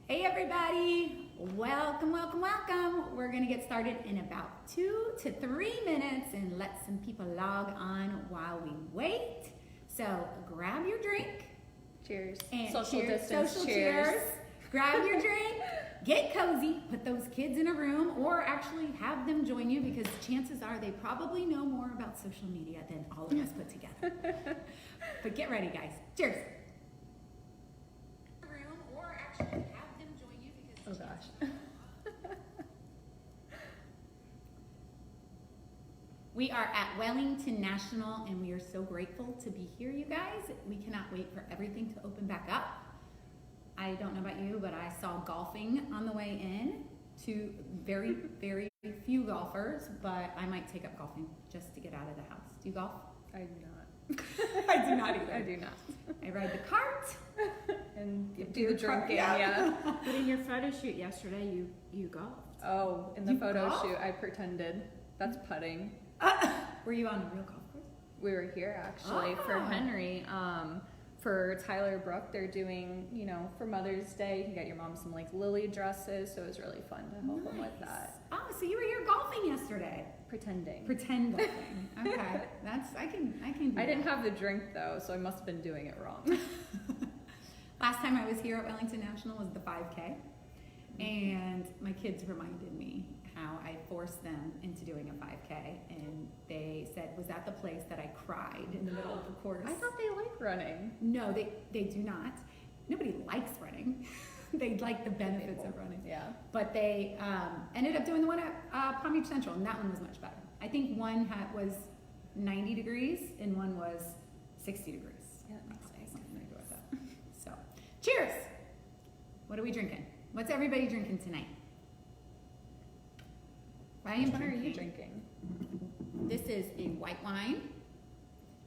Hey everybody, welcome. We're gonna get started in about 2 to 3 minutes and let some people log on while we wait. So grab your drink. Cheers. And social cheers, distance. social cheers. Grab your drink, get cozy, put those kids in a room, or actually have them join you because chances are they probably know more about social media than all of us put together. But get ready, guys. Cheers. Or actually have them join you because Oh gosh. We are at Wellington National and we are so grateful to be here, you guys. We cannot wait for everything to open back up. I don't know about you, but I saw golfing on the way in. To very, very few golfers, but I might take up golfing just to get out of the house. Do you golf? I do not. I do not either. I do not. I ride the cart. And do the drinking, yeah. But in your photo shoot yesterday, you golfed. Oh, in the You photo golf? shoot, I pretended. That's putting. Were you on a real golf course? We were here actually for Oh. Henry. For Tyler Brook, they're doing, for Mother's Day, you can get your mom some like lily dresses, so it was really fun to help them with that. Oh, so you were here golfing yesterday. Pretending. Pretend golfing. Okay. I can do I didn't that. have the drink though, so I must have been doing it wrong. Last time I was here at Wellington National was the 5K, and my kids reminded me how I forced them into doing a 5K, and they said, was that the place that I cried in the middle of the course? I thought they liked running. No, they do not. Nobody likes running. They like the benefits of running. Yeah. But they ended up doing the one at Palm Beach Central, and that one was much better. I think one was 90 degrees and one was 60 degrees. Yeah, that makes sense. Something to do with that. So, cheers! What are we drinking? What's everybody drinking tonight? I am Which one are you drinking? This is a white wine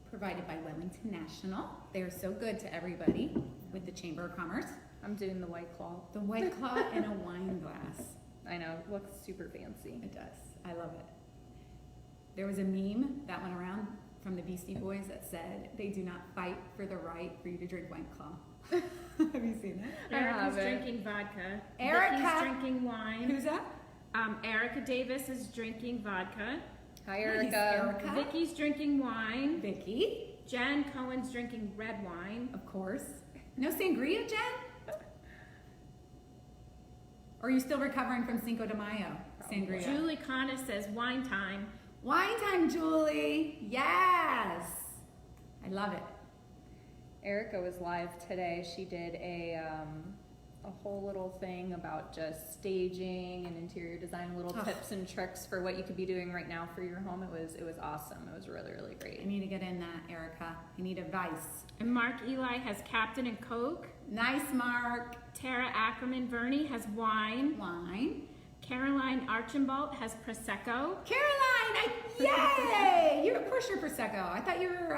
provided by Wellington National. They are so good to everybody with the Chamber of Commerce. I'm doing the White Claw. The White Claw in a wine glass. I know, it looks super fancy. It does. I love it. There was a meme that went around from the Beastie Boys that said, they do not fight for the right for you to drink White Claw. Have you seen that? I Erica's haven't. drinking vodka. Erica! Vicky's drinking wine. Who's that? Erica Davis is drinking vodka. Hi, Nice, Erica. Erica. Vicky's drinking wine. Vicky, Jen Cohen's drinking red wine. of course. No sangria, Jen? Or are you still recovering from Cinco de Mayo? Sangria. Julie Connor says wine time. Wine time, Julie. Yes. I love it. Erica was live today. She did a whole little thing about just staging and interior design, little tips and tricks for what you could be doing right now for your home. It was awesome. It was really, really I great. need to get in that, Erica. I need advice. And Mark Eli has Captain and Coke. Nice, Mark. Tara Ackerman Verney has wine. Wine. Caroline Archambault has Prosecco. Caroline, yay! Of course you're Prosecco. I thought you were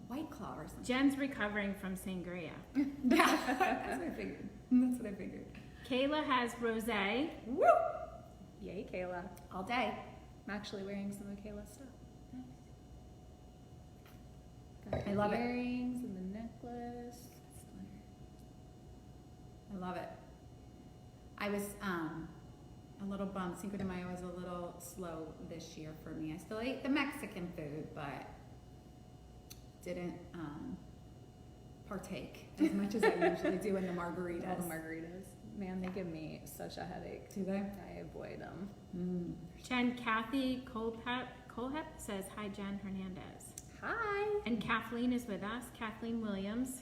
White Claw or something. Jen's recovering from sangria. Yeah, that's what I figured. That's what I figured. Kayla has rosé. Woo! Yay, Kayla. All day. I'm actually wearing some of Kayla's stuff. Got I the love it. earrings and the necklace. I love it. I was a little bummed. Cinco de Mayo was a little slow this year for me. I still ate the Mexican food, but didn't partake as much as I usually do in the margaritas. All the margaritas. Man, they give me such a headache. Do they? I avoid them. Jen Kathy Colhep says, hi, Jen Hernandez. Hi. And Kathleen is with us, Kathleen Williams.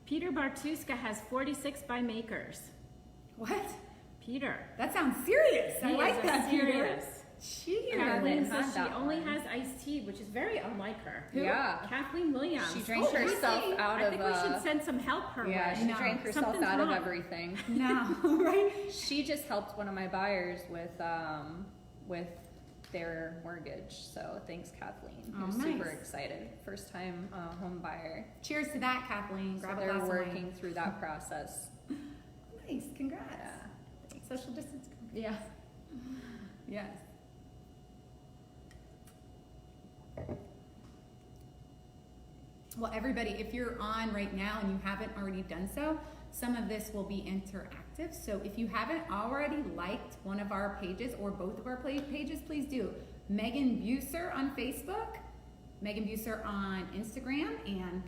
Peter Bartuska has 46 by Makers. What? Peter. That sounds serious. I He like is that, serious. Cheers. Kathleen haven't says she had that only one. has iced tea, which is very unlike her. Who? Yeah. Kathleen Williams. She drank Oh, herself really? out I of think we should send some help her yeah, way. she No, drank herself something's out of wrong. everything. No, right? She just helped one of my buyers with their mortgage. So thanks, Kathleen. Oh, I'm nice. super excited. First time home buyer. Cheers to that, Kathleen. So Grab a they're glass of working wine. through that process. Nice. Congrats. Yeah. Social distance. Yeah. Yes. Well, everybody, if you're on right now and you haven't already done so, some of this will be interactive. So if you haven't already liked one of our pages or both of our pages, please do. Meghan Buser on Facebook, Meghan Buser on Instagram, and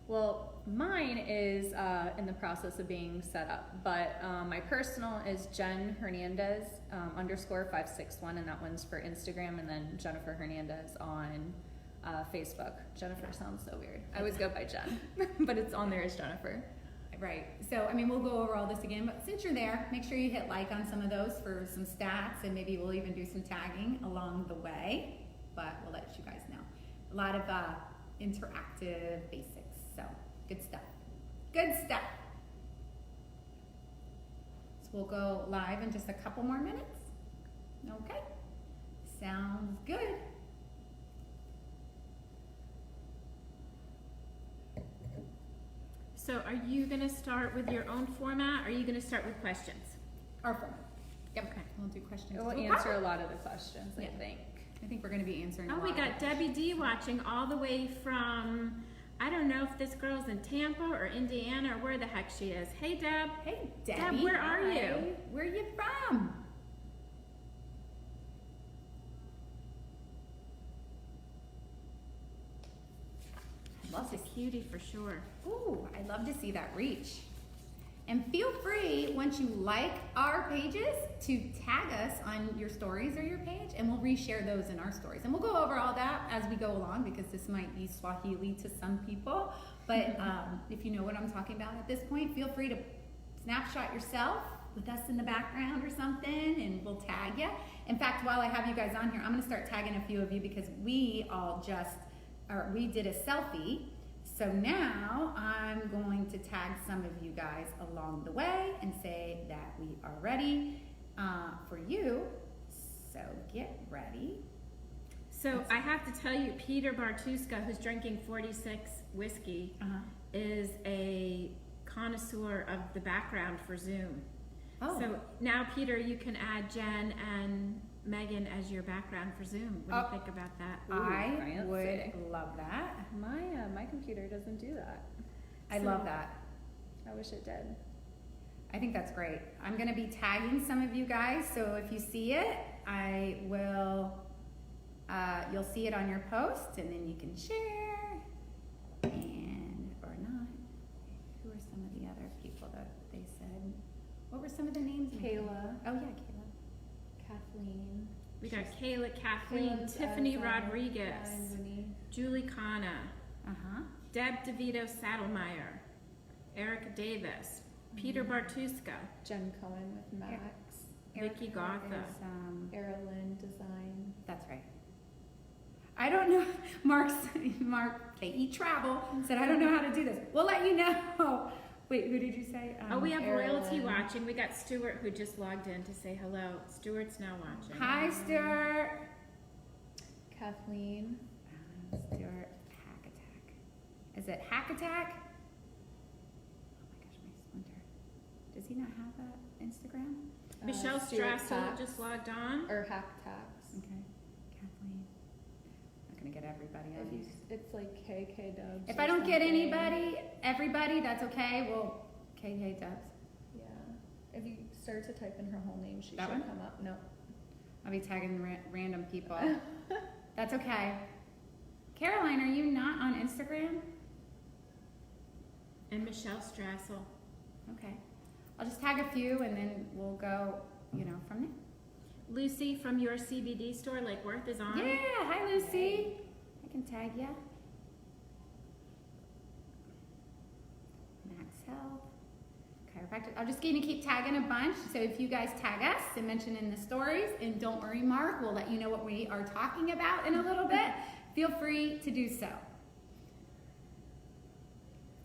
Well, mine is in the process of being set up, but my personal is Jen Hernandez _561, and that one's for Instagram, and then Jennifer Hernandez on Facebook. Jennifer sounds so weird. I always go by Jen, but it's on there as Jennifer. right. So, I mean, we'll go over all this again, but since you're there, make sure you hit like on some of those for some stats, and maybe we'll even do some tagging along the way, but we'll let you guys know. A lot of interactive basics, so good stuff. Good stuff. So we'll go live in just a couple more minutes. Okay. Sounds good. So are you gonna start with your own format, or are you gonna start with questions? Our format. Yep. Okay. We'll do questions. We'll answer a lot of the questions, Yeah. I think. I think we're going to be answering. Oh, a we lot got of Debbie D watching all the way from, I don't know if this girl's in Tampa or Indiana or where the heck she is. Hey, Deb. Hey, Debbie. Deb, where are Hi. you? Where are you from? She's a cutie for sure. Ooh, I'd love to see that reach. And feel free, once you like our pages, to tag us on your stories or your page, and we'll reshare those in our stories. And we'll go over all that as we go along, because this might be Swahili to some people. But if you know what I'm talking about at this point, feel free to snapshot yourself with us in the background or something, and we'll tag you. In fact, while I have you guys on here, I'm going to start tagging a few of you, because we did a selfie. So now I'm going to tag some of you guys along the way and say that we are ready for you. So get ready. So I have to tell you, Peter Bartuska, who's drinking 46 whiskey, is a connoisseur of the background for Zoom. Oh, So now, Peter, you can add Jen and Meghan as your background for Zoom. What do you think about that? I fancy. would love that. My computer doesn't do that. I love that. I wish it did. I think that's great. I'm going to be tagging some of you guys, so if you see it, I will. You'll see it on your post, and then you can share, and or not. Who are some of the other people that they said? What were some of the names? Kayla. Oh yeah, Kayla. Kathleen. We got Kayla, Kathleen, Kayla's Tiffany outside. Rodriguez, Ryan Winnie. Julie Kana, Deb DeVito Saddlemeyer, Erica Davis, Peter Bartuska, Jen Cohen with Max. Vicky Gotha. Erilyn Design. That's right. I don't know. Mark, K.E. Travel said, I don't know how to do this. We'll let you know. Wait, who did you say? Oh, we have royalty Erilyn. watching. We got Stuart, who just logged in to say hello. Stuart's now watching. Hi, Stuart. Kathleen. Stuart Hack Attack. Is it Hack Attack? Oh my gosh, my splinter. Does he not have that Instagram? Michelle Stuart Strassel Tax. just logged on. Or Hack Tax. Okay. Kathleen. I'm not going to get everybody on If you, here. it's like KK Dubs. If or I don't get something. everybody, that's okay. Well, KK Dubs. Yeah. If you start to type in her whole name, she That should one? come up. No. I'll be tagging random people. That's okay. Caroline, are you not on Instagram? And Michelle Strassel. Okay. I'll just tag a few, and then we'll go, from there. Lucy from your CBD store, Lake Worth, is on. Yeah, hi Lucy. I can tag ya. Max Health, chiropractic. I'm just going to keep tagging a bunch. So if you guys tag us and mention in the stories, and don't worry, Mark, we'll let you know what we are talking about in a little bit. Feel free to do so.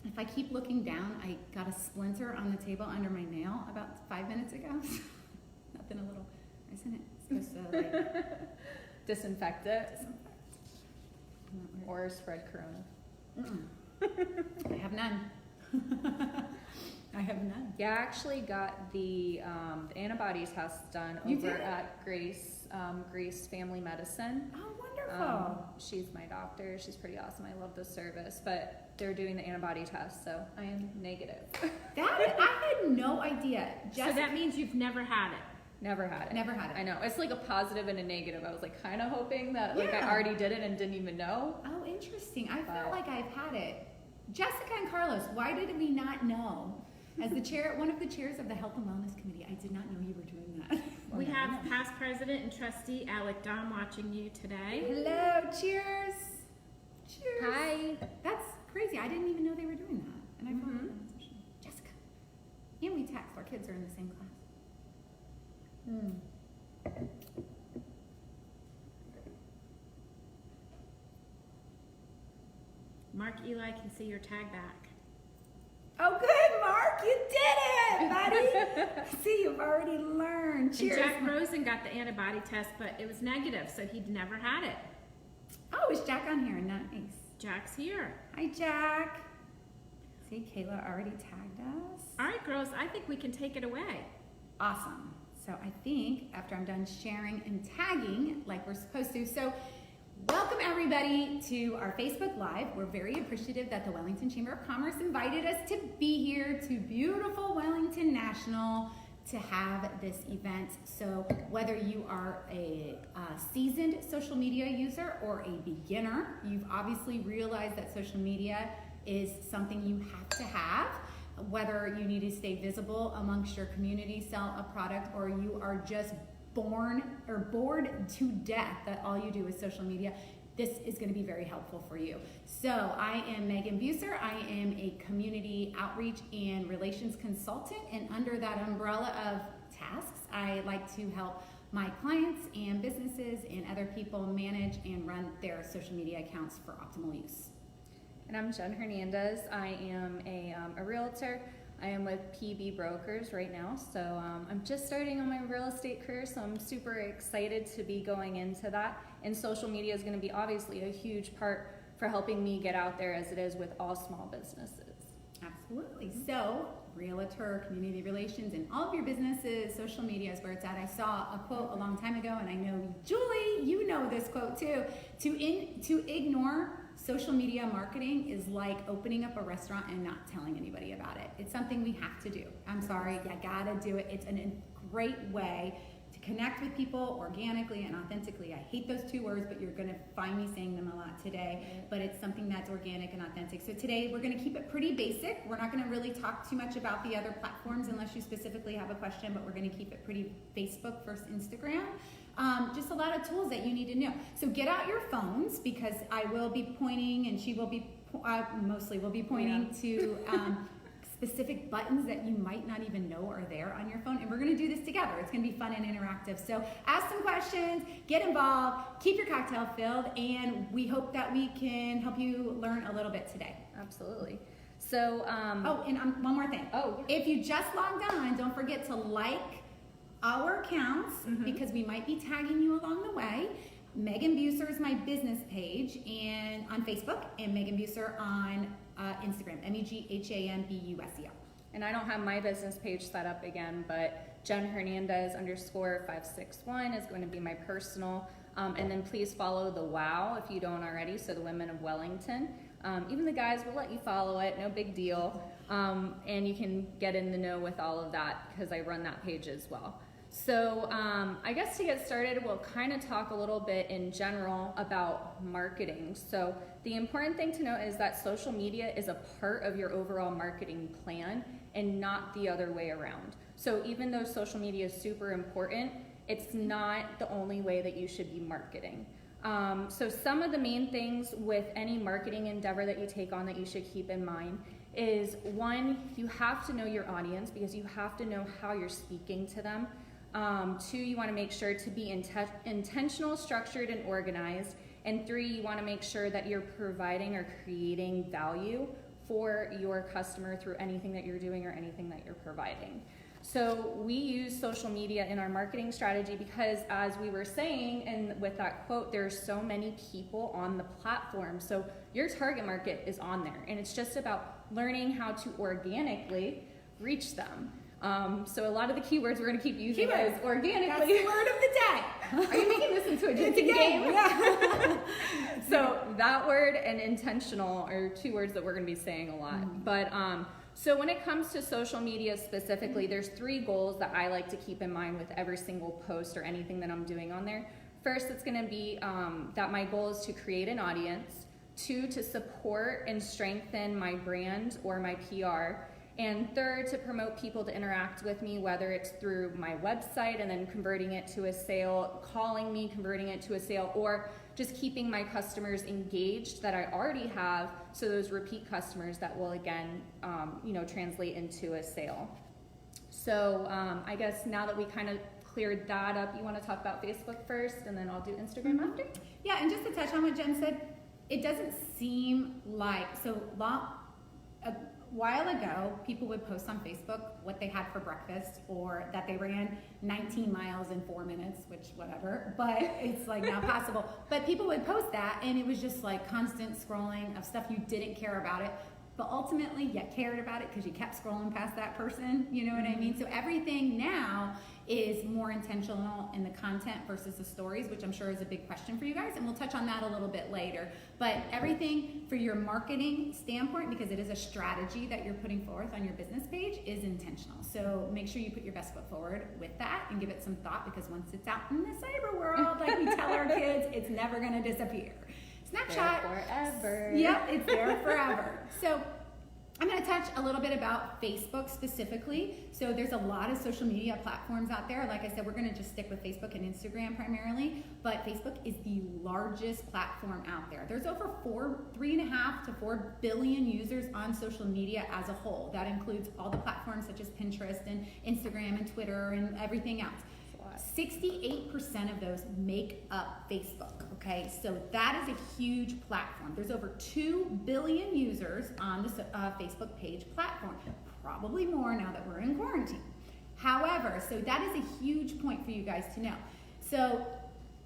If I keep looking down, I got a splinter on the table under my nail about 5 minutes ago. Nothing a little, isn't it? It's supposed to Disinfect it. disinfect. Or spread corona. I have none. I have none. Yeah, I actually got the antibody test done You over did? at Grace Family Medicine. Oh, wonderful. She's my doctor. She's pretty awesome. I love the service, but they're doing the antibody test, so I am negative. I had no idea. So that means you've never had it. Never had it. Never had it. I know. It's like a positive and a negative. I was like kind of hoping that like Yeah. I already did it and didn't even know. Oh, interesting. I But- felt like I've had it. Jessica and Carlos, why did we not know? As the chair, one of the chairs of the Health and Wellness Committee, I did not know you were doing that. We have past president and trustee Alec Dahm watching you today. Hello, cheers. Cheers. Hi. That's crazy. I didn't even know they were doing that. And I followed Mhm. them on social media. Jessica. And we text. Our kids are in the same class. Mark Eli can see your tag back. Oh, good, Mark. You did it, buddy. See, you've already learned. Cheers. And Jack Rosen got the antibody test, but it was negative, so he'd never had it. Oh, is Jack on here? Nice. Jack's here. Hi, Jack. See, Kayla already tagged us. All right, girls, I think we can take it away. Awesome. So I think after I'm done sharing and tagging like we're supposed to, so welcome everybody to our Facebook Live. We're very appreciative that the Wellington Chamber of Commerce invited us to be here to beautiful Wellington National to have this event. So whether you are a seasoned social media user or a beginner, you've obviously realized that social media is something you have to have. Whether you need to stay visible amongst your community, sell a product, or you are just born or bored to death that all you do is social media, this is going to be very helpful for you. So I am Meghan Buser. I am a community outreach and relations consultant, and under that umbrella of tasks, I like to help my clients and businesses and other people manage and run their social media accounts for optimal use. And I'm Jen Hernandez. I am a realtor. I am with PB Brokers right now, so I'm just starting on my real estate career, so I'm super excited to be going into that. And social media is going to be obviously a huge part for helping me get out there as it is with all small businesses. Absolutely. So, realtor, community relations, and all of your businesses, social media is where it's at. I saw a quote a long time ago, and I know, Julie, you know this quote too. To ignore social media marketing is like opening up a restaurant and not telling anybody about it. It's something we have to do. I'm sorry, you gotta do it. It's a great way to connect with people organically and authentically. I hate those two words, but you're gonna find me saying them a lot today. But it's something that's organic and authentic. So today we're gonna keep it pretty basic. We're not gonna really talk too much about the other platforms unless you specifically have a question, but we're gonna keep it pretty Facebook versus Instagram. Just a lot of tools that you need to know. So get out your phones, because I will be pointing, and she will be, mostly will be pointing to specific buttons that you might not even know are there on your phone. And we're gonna do this together. It's gonna be fun and interactive. So ask some questions, get involved, keep your cocktail filled, and we hope that we can help you learn a little bit today. Absolutely. So, Oh, and one more thing. Oh, If you just logged on, don't forget to like our accounts, because we might be tagging you along the way. Meghan Buser is my business page and on Facebook, and Meghan Buser on Instagram, MEGHANBUSER. and I don't have my business page set up again, but Jen Hernandez _561 is going to be my personal. And then please follow the WOW if you don't already, so the Women of Wellington. Even the guys will let you follow it, no big deal. And you can get in the know with all of that because I run that page as well. So I guess to get started, we'll kind of talk a little bit in general about marketing. So the important thing to note is that social media is a part of your overall marketing plan and not the other way around. So even though social media is super important, it's not the only way that you should be marketing. So some of the main things with any marketing endeavor that you take on that you should keep in mind is, one, you have to know your audience because you have to know how you're speaking to them. Two, you want to make sure to be intentional, structured, and organized. And three, you want to make sure that you're providing or creating value for your customer through anything that you're doing or anything that you're providing. So we use social media in our marketing strategy because, as we were saying, and with that quote, there's so many people on the platform. So your target market is on there, and it's just about learning how to organically reach them. So a lot of the keywords we're going to keep using is organically. That's the word of the day. Are you making this into a drinking game? Yeah. So that word and intentional are two words that we're going to be saying a lot. But so when it comes to social media specifically, there's 3 goals that I like to keep in mind with every single post or anything that I'm doing on there. First, it's going to be that my goal is to create an audience. 2, to support and strengthen my brand or my PR. And 3rd, to promote people to interact with me, whether it's through my website and then converting it to a sale, calling me, converting it to a sale, or just keeping my customers engaged that I already have, so those repeat customers that will again, translate into a sale. So I guess now that we kind of cleared that up, you want to talk about Facebook first, and then I'll do Instagram after? Yeah, and just to touch on what Jen said, it doesn't seem like, a while ago, people would post on Facebook what they had for breakfast or that they ran 19 miles in 4 minutes, which whatever, but it's like now possible. But people would post that and it was just like constant scrolling of stuff you didn't care about it, but ultimately you cared about it because you kept scrolling past that person, you know what I mean? So everything now is more intentional in the content versus the stories, which I'm sure is a big question for you guys, and we'll touch on that a little bit later. But everything for your marketing standpoint, because it is a strategy that you're putting forth on your business page, is intentional. So make sure you put your best foot forward with that and give it some thought, because once it's out in the cyber world, like we tell our kids, it's never gonna disappear. Snapchat. There forever. Yep, it's there forever. So I'm going to touch a little bit about Facebook specifically. So there's a lot of social media platforms out there. Like I said, we're going to just stick with Facebook and Instagram primarily, but Facebook is the largest platform out there. There's over 3.5 to 4 billion users on social media as a whole. That includes all the platforms such as Pinterest and Instagram and Twitter and everything else. 68% of those make up Facebook, okay? So that is a huge platform. There's over 2 billion users on the Facebook page platform, probably more now that we're in quarantine. However, so that is a huge point for you guys to know. So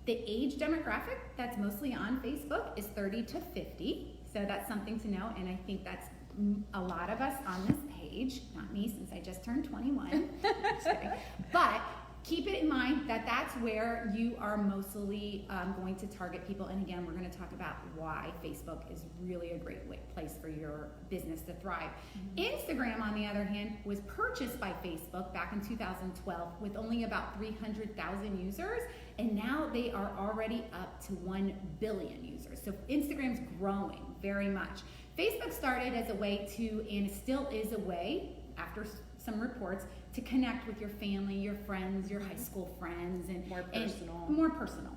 the age demographic that's mostly on Facebook is 30 to 50. So that's something to know, and I think that's a lot of us on this page, not me since I just turned 21, just kidding. But keep it in mind that that's where you are mostly going to target people. And again, we're going to talk about why Facebook is really a great place for your business to thrive. Instagram, on the other hand, was purchased by Facebook back in 2012 with only about 300,000 users. And now they are already up to 1 billion users. So Instagram's growing very much. Facebook started as a way to, and still is a way, after some reports, to connect with your family, your friends, your high school friends, and more personal.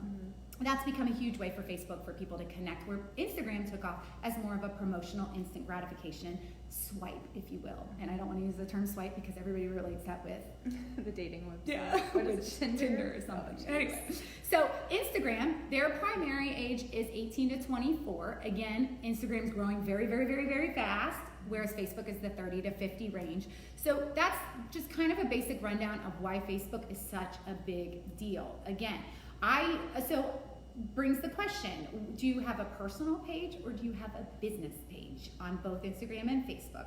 That's become a huge way for Facebook for people to connect, where Instagram took off as more of a promotional, instant gratification swipe, if you will. And I don't want to use the term swipe because everybody relates that with the dating website. Yeah, Tinder or something. Anyway, so Instagram, their primary age is 18 to 24. Again, Instagram's growing very, very, very, very fast, whereas Facebook is the 30 to 50 range. So that's just kind of a basic rundown of why Facebook is such a big deal. Again, so brings the question, do you have a personal page or do you have a business page on both Instagram and Facebook?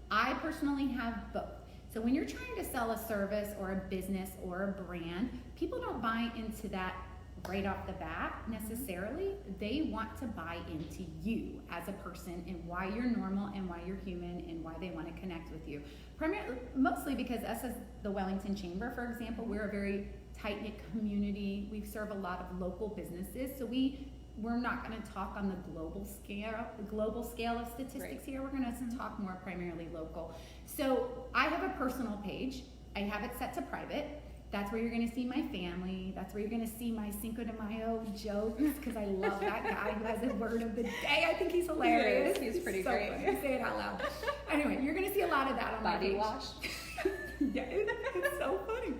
I personally have both. So when you're trying to sell a service or a business or a brand, people don't buy into that right off the bat necessarily. They want to buy into you as a person and why you're normal and why you're human and why they want to connect with you. Mostly because us as the Wellington Chamber, for example, we're a very tight-knit community. We serve a lot of local businesses, so we're not going to talk on the global scale of statistics here. We're going to talk more primarily local. So I have a personal page. I have it set to private. That's where you're going to see my family. That's where you're going to see my Cinco de Mayo jokes, because I love that guy who has the word of the day. I think he's hilarious. He's pretty so great. Funny. Say it out loud. Anyway, you're going to see a lot of that on my page. Body wash. Yeah, it's so funny.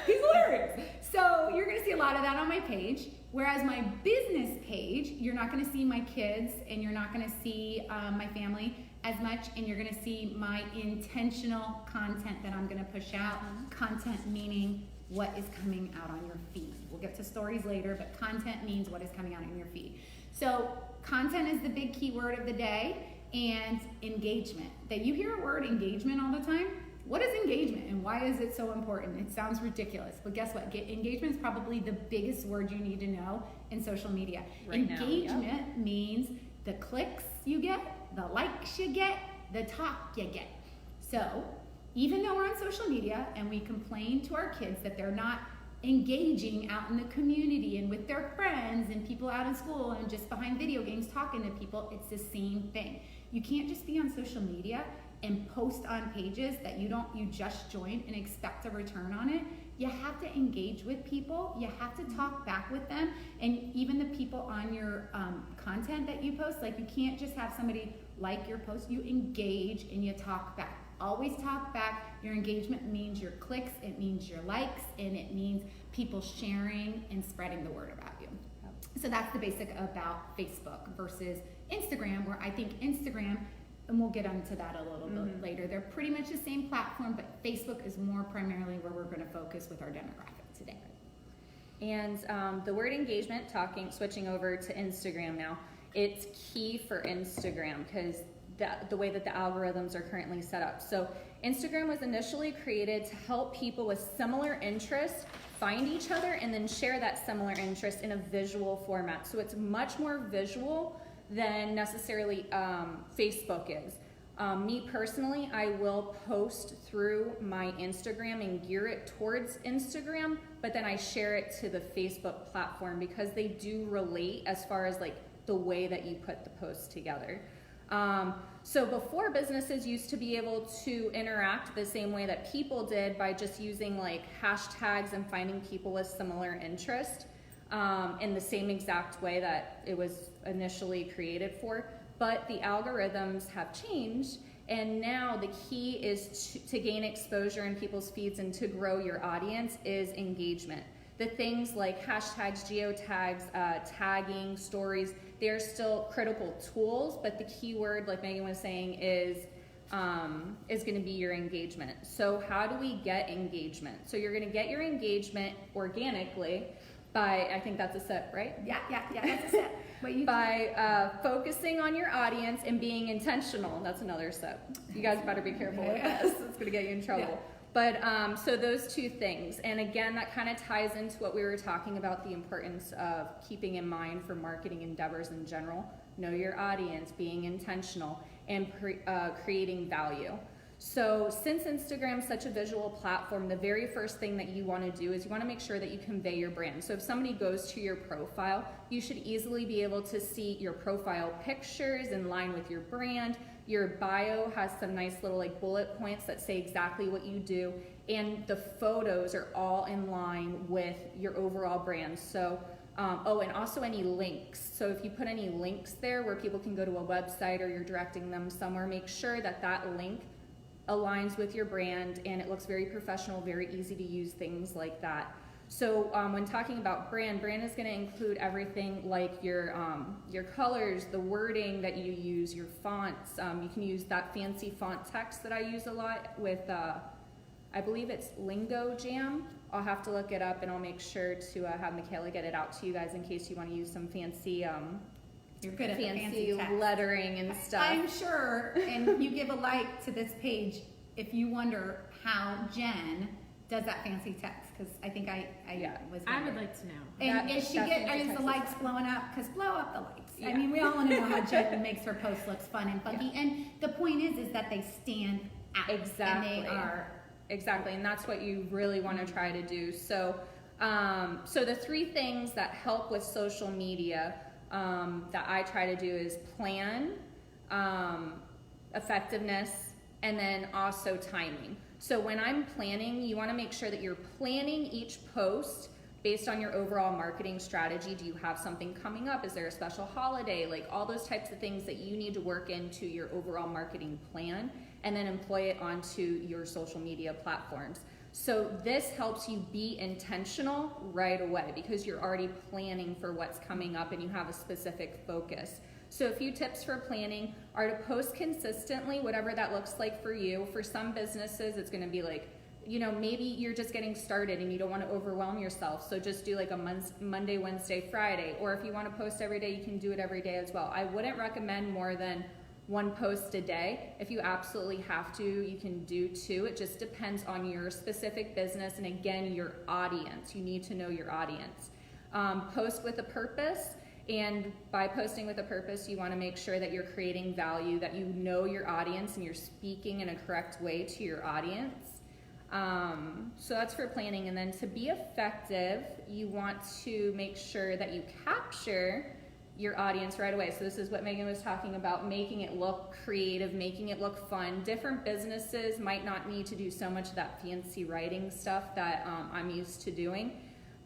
He's hilarious. So you're going to see a lot of that on my page. Whereas my business page, you're not going to see my kids and you're not going to see my family as much, and you're going to see my intentional content that I'm going to push out. Content meaning what is coming out on your feed. We'll get to stories later, but content means what is coming out on your feed. So content is the big key word of the day, and engagement. That you hear a word engagement all the time. what is engagement and why is it so important? It sounds ridiculous, but guess what? Engagement is probably the biggest word you need to know in social media. Right now, engagement means the clicks you get, the likes you get, the talk you get. So even though we're on social media and we complain to our kids that they're not engaging out in the community and with their friends and people out in school and just behind video games talking to people, it's the same thing. You can't just be on social media and post on pages that you just joined and expect a return on it. You have to engage with people. You have to talk back with them. And even the people on your content that you post, like you can't just have somebody like your post. You engage and you talk back. Always talk back. Your engagement means your clicks, it means your likes, and it means people sharing and spreading the word about you. So that's the basic about Facebook versus Instagram, where I think Instagram, and we'll get into that a little bit later, they're pretty much the same platform, but Facebook is more primarily where we're going to focus with our demographic today. And the word engagement, switching over to Instagram now, it's key for Instagram because the way that the algorithms are currently set up. So Instagram was initially created to help people with similar interests find each other and then share that similar interest in a visual format. So it's much more visual than necessarily Facebook is. Me personally, I will post through my Instagram and gear it towards Instagram, but then I share it to the Facebook platform because they do relate as far as like the way that you put the post together. So before, businesses used to be able to interact the same way that people did by just using like hashtags and finding people with similar interest in the same exact way that it was initially created for. But the algorithms have changed, and now the key is to gain exposure in people's feeds and to grow your audience is engagement. The things like hashtags, geo tags, tagging, stories, they're still critical tools, but the key word, like Megan was saying, is going to be your engagement. So how do we get engagement? So you're going to get your engagement organically by, I think that's a sip, right? Yeah, that's a sip. By focusing on your audience and being intentional. That's another sip. You guys better be careful with this. It's going to get you in trouble. Yeah. But so those two things, and again, that kind of ties into what we were talking about, the importance of keeping in mind for marketing endeavors in general. Know your audience, being intentional, and creating value. So since Instagram is such a visual platform, the very first thing that you want to do is you want to make sure that you convey your brand. So if somebody goes to your profile, you should easily be able to see your profile pictures in line with your brand. Your bio has some nice little like bullet points that say exactly what you do, and the photos are all in line with your overall brand. So, and also any links. So if you put any links there where people can go to a website or you're directing them somewhere, make sure that that link aligns with your brand and it looks very professional, very easy to use, things like that. So when talking about brand is going to include everything like your colors, the wording that you use, your fonts. You can use that fancy font text that I use a lot with, I believe it's Lingo Jam. I'll have to look it up and I'll make sure to have Michaela get it out to you guys in case you want to use some fancy You're good at fancy text. lettering and stuff. I'm sure, and you give a like to this page if you wonder how Jen does that fancy text, because I think I was wondering. I would like to know. And is the likes blowing up? Because blow up the likes. Yeah. I mean, we all want to know how Jen makes her post looks fun and funky. Yeah. And the point is that they stand out. Exactly. And they are. Exactly, and that's what you really want to try to do. So, so the three things that help with social media that I try to do is plan, effectiveness, and then also timing. So when I'm planning, you want to make sure that you're planning each post based on your overall marketing strategy. Do you have something coming up? Is there a special holiday? Like all those types of things that you need to work into your overall marketing plan and then employ it onto your social media platforms. So this helps you be intentional right away because you're already planning for what's coming up and you have a specific focus. So a few tips for planning are to post consistently, whatever that looks like for you. For some businesses, it's going to be like, maybe you're just getting started and you don't want to overwhelm yourself. So just do like a Monday, Wednesday, Friday. Or if you want to post every day, you can do it every day as well. I wouldn't recommend more than one post a day. If you absolutely have to, you can do 2. It just depends on your specific business and, again, your audience. You need to know your audience. Post with a purpose, and by posting with a purpose, you want to make sure that you're creating value, that you know your audience and you're speaking in a correct way to your audience. So that's for planning. And then to be effective, you want to make sure that you capture your audience right away. So this is what Meghan was talking about, making it look creative, making it look fun. Different businesses might not need to do so much of that fancy writing stuff that I'm used to doing,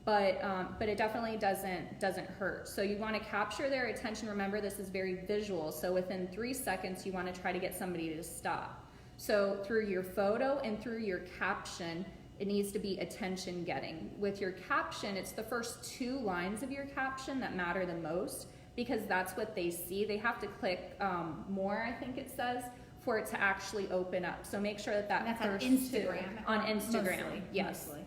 but it definitely doesn't hurt. So you want to capture their attention. Remember, this is very visual. So within 3 seconds, you want to try to get somebody to stop. So through your photo and through your caption, it needs to be attention getting. With your caption, it's the first 2 lines of your caption that matter the most, because that's what they see. They have to click more, I think it says, for it to actually open up. So make sure that That's first on Instagram. on Instagram, mostly, yes. Mostly.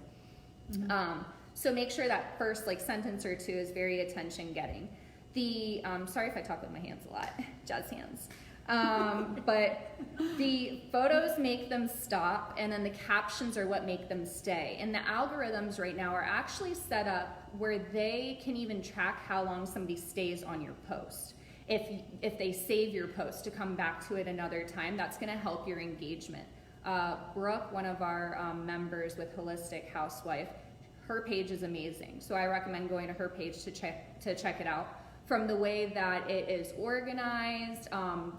Mm-hmm. So make sure that first sentence or 2 is very attention getting. The sorry if I talk with my hands a lot, jazz hands. But the photos make them stop, and then the captions are what make them stay. And the algorithms right now are actually set up where they can even track how long somebody stays on your post. If they save your post to come back to it another time, that's going to help your engagement. Brooke, one of our members with Holistic Housewife, her page is amazing. So I recommend going to her page to check it out. From the way that it is organized,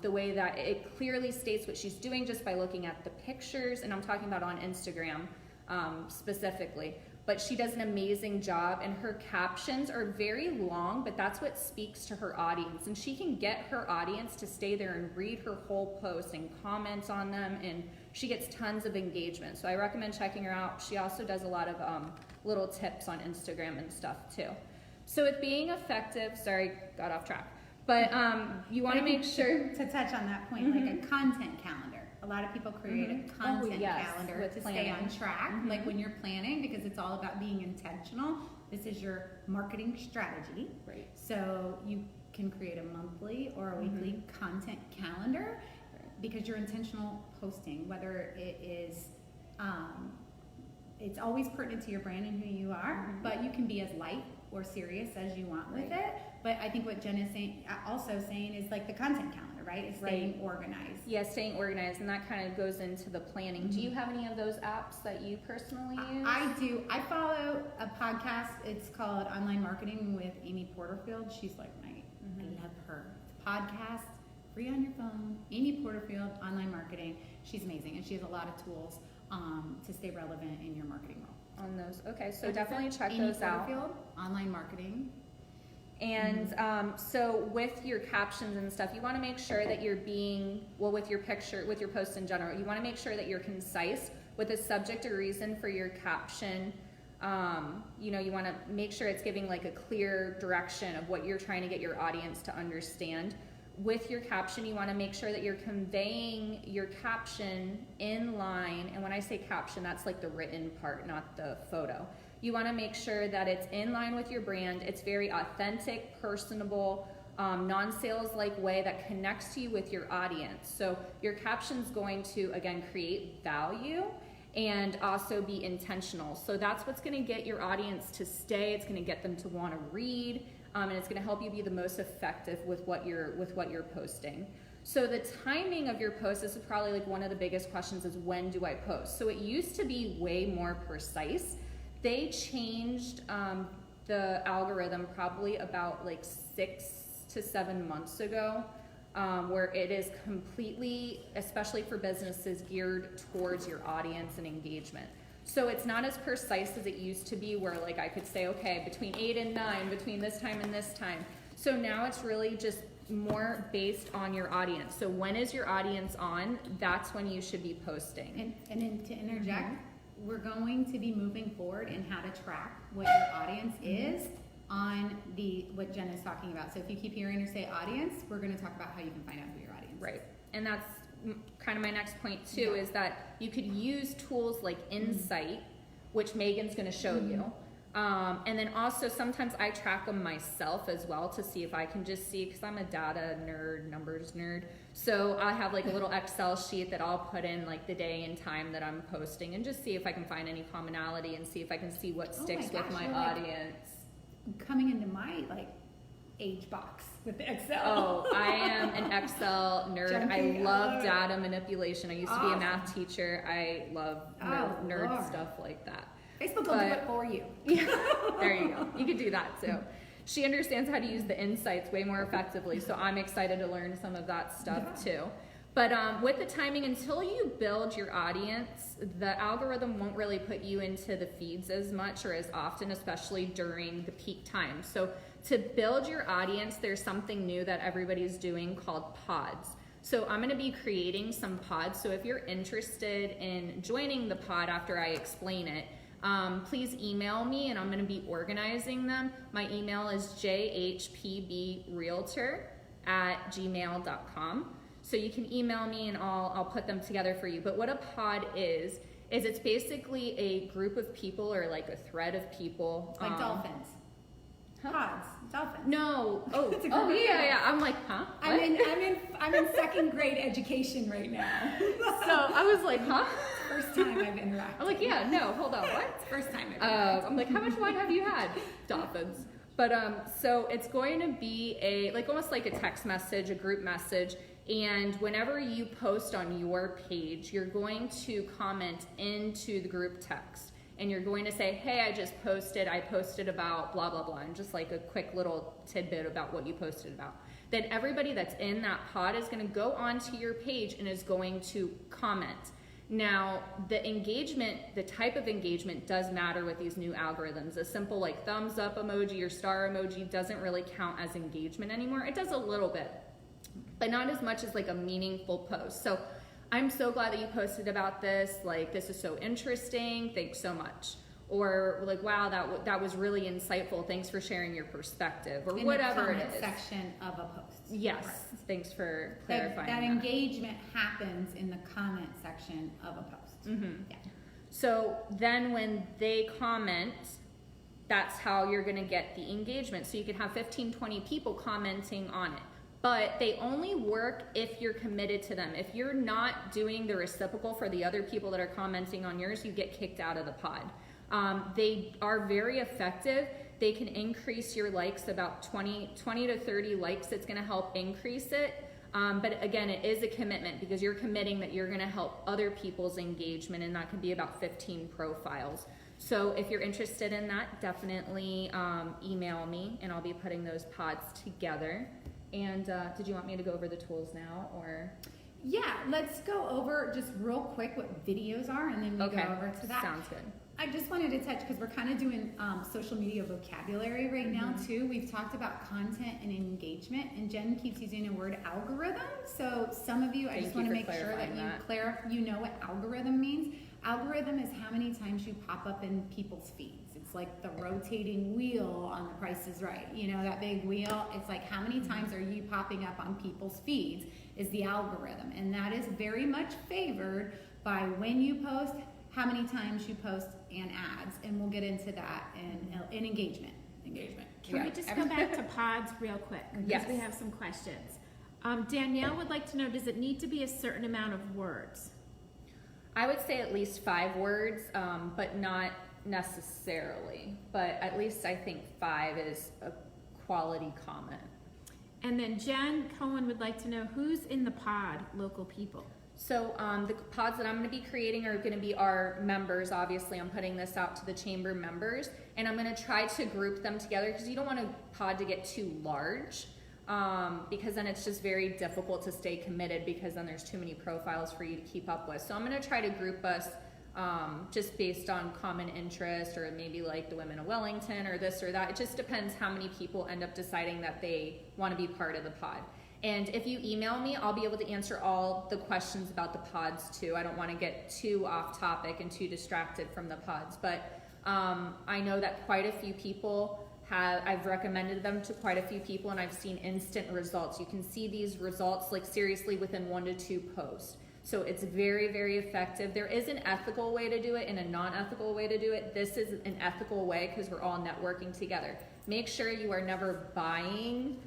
the way that it clearly states what she's doing just by looking at the pictures, and I'm talking about on Instagram specifically. But she does an amazing job, and her captions are very long, but that's what speaks to her audience. And she can get her audience to stay there and read her whole post and comment on them, and she gets tons of engagement. So I recommend checking her out. She also does a lot of little tips on Instagram and stuff too. So with being effective, sorry, got off track, but you want to make sure to touch on that point, like a content calendar. A lot of people create a content calendar to stay on track, like when you're planning, because it's all about being intentional. This is your marketing strategy. Right. So you can create a monthly or a weekly content calendar because you're intentional posting, whether it is it's always pertinent to your brand and who you are, but you can be as light or serious as you want with it. But I think what Jen is also saying is like the content calendar, right? Is staying organized. Yeah, staying organized, and that kind of goes into the planning. Do you have any of those apps that you personally use? I do. I follow a podcast. It's called Online Marketing with Amy Porterfield. She's like I love her. Podcast, free on your phone. Amy Porterfield, Online Marketing. She's amazing, and she has a lot of tools to stay relevant in your marketing role. On those, okay, so definitely check those out. Online Marketing. And so with your captions and stuff, you want to make sure that you're being, well, with your picture, with your posts in general, you want to make sure that you're concise with a subject or reason for your caption. You know, you want to make sure it's giving like a clear direction of what you're trying to get your audience to understand. With your caption, you want to make sure that you're conveying your caption in line. And when I say caption, that's like the written part, not the photo. You want to make sure that it's in line with your brand. It's very authentic, personable, non-sales-like way that connects you with your audience. So your caption's going to, again, create value and also be intentional. So that's what's going to get your audience to stay. It's going to get them to want to read. And it's going to help you be the most effective with what you're posting. So the timing of your post, this is probably like one of the biggest questions, is when do I post? So it used to be way more precise. They changed the algorithm probably about like 6 to 7 months ago, where it is completely, especially for businesses, geared towards your audience and engagement. So it's not as precise as it used to be, where like I could say, okay, between 8 and 9, between this time and this time. So now it's really just more based on your audience. So when is your audience on? That's when you should be posting. And then to interject, we're going to be moving forward in how to track what your audience is on what Jen is talking about. So if you keep hearing her say audience, we're going to talk about how you can find out who your audience is. Right. And that's kind of my next point too, is that you could use tools like Insight, which Megan's going to show you. And then also sometimes I track them myself as well to see if I can just see, because I'm a data nerd, numbers nerd. So I have like a little Excel sheet that I'll put in like the day and time that I'm posting and just see if I can find any commonality and see if I can see what sticks with my you're audience. Coming into my like age box with the Excel. Oh, I am an Excel nerd. Junkie. I love data manipulation. I used to be a Awesome. math teacher. I love nerd stuff like that. Facebook will do it for you. Yeah, there you go. You could do that too. She understands how to use the insights way more effectively, so I'm excited to learn some of that stuff too. But with the timing, until you build your audience, the algorithm won't really put you into the feeds as much or as often, especially during the peak time. So to build your audience, there's something new that everybody's doing called pods. So I'm going to be creating some pods. So if you're interested in joining the pod after I explain it, please email me and I'm going to be organizing them. My email is jhpbrealtor@gmail.com. So you can email me and I'll put them together for you. But what a pod is it's basically a group of people or like a thread of people. Like dolphins. Huh? Pods. Dolphins. No. It's a Oh group of yeah. I'm like, huh? What? I'm in second grade education right now. So I was like, huh? First time I've interacted. I'm like, yeah, no, hold on, what? It's first time I've interacted. I'm like, how much wine have you had? Dolphins. But so it's going to be almost like a text message, a group message, and whenever you post on your page, you're going to comment into the group text. And you're going to say, hey, I posted about blah, blah, blah, and just like a quick little tidbit about what you posted about. Then everybody that's in that pod is going to go onto your page and is going to comment. Now, the type of engagement does matter with these new algorithms. A simple like thumbs up emoji or star emoji doesn't really count as engagement anymore. It does a little bit, but not as much as like a meaningful post. So I'm so glad that you posted about this. Like, this is so interesting. Thanks so much. Or like, wow, that was really insightful. Thanks for sharing your perspective, or in whatever the it is. section of a post. Yes. Right. Thanks for clarifying That engagement happens in the comment section of a post. Mm-hmm. Yeah. So then when they comment, that's how you're going to get the engagement. So you can have 15, 20 people commenting on it. But they only work if you're committed to them. If you're not doing the reciprocal for the other people that are commenting on yours, you get kicked out of the pod. They are very effective. They can increase your likes about 20 to 30 likes. It's going to help increase it. But again, it is a commitment because you're committing that you're going to help other people's engagement, and that can be about 15 profiles. So if you're interested in that, definitely email me, and I'll be putting those pods together. And did you want me to go over the tools now, or? Yeah, let's go over just real quick what videos are, and then we go over to that. Sounds good. I just wanted to touch, because we're kind of doing social media vocabulary right now too. We've talked about content and engagement, and Jen keeps using the word algorithm. So some of you, I just want to make sure that you know what algorithm means. Algorithm is how many times you pop up in people's feeds. It's like the rotating wheel on The Price is Right. You know, that big wheel? It's like how many times are you popping up on people's feeds is the algorithm. And that is very much favored by when you post, how many times you post, and ads. And we'll get into that in engagement. Can we just go back to pods real quick? Because Yes. we have some questions. Danielle would like to know, does it need to be a certain amount of words? I would say at least 5 words, but not necessarily. But at least I think 5 is a quality comment. And then Jen Cohen would like to know, who's in the pod, local people? So the pods that I'm going to be creating are going to be our members. Obviously, I'm putting this out to the chamber members, and I'm going to try to group them together because you don't want a pod to get too large, because then it's just very difficult to stay committed, because then there's too many profiles for you to keep up with. So I'm going to try to group us just based on common interest, or maybe like the Women of Wellington or this or that. It just depends how many people end up deciding that they want to be part of the pod. And if you email me, I'll be able to answer all the questions about the pods too. I don't want to get too off topic and too distracted from the pods, but I know that quite a few people I've recommended them to quite a few people, and I've seen instant results. You can see these results like seriously within 1 to 2 posts. So it's very, very effective. There is an ethical way to do it and a non-ethical way to do it. This is an ethical way because we're all networking together. Make sure you are never buying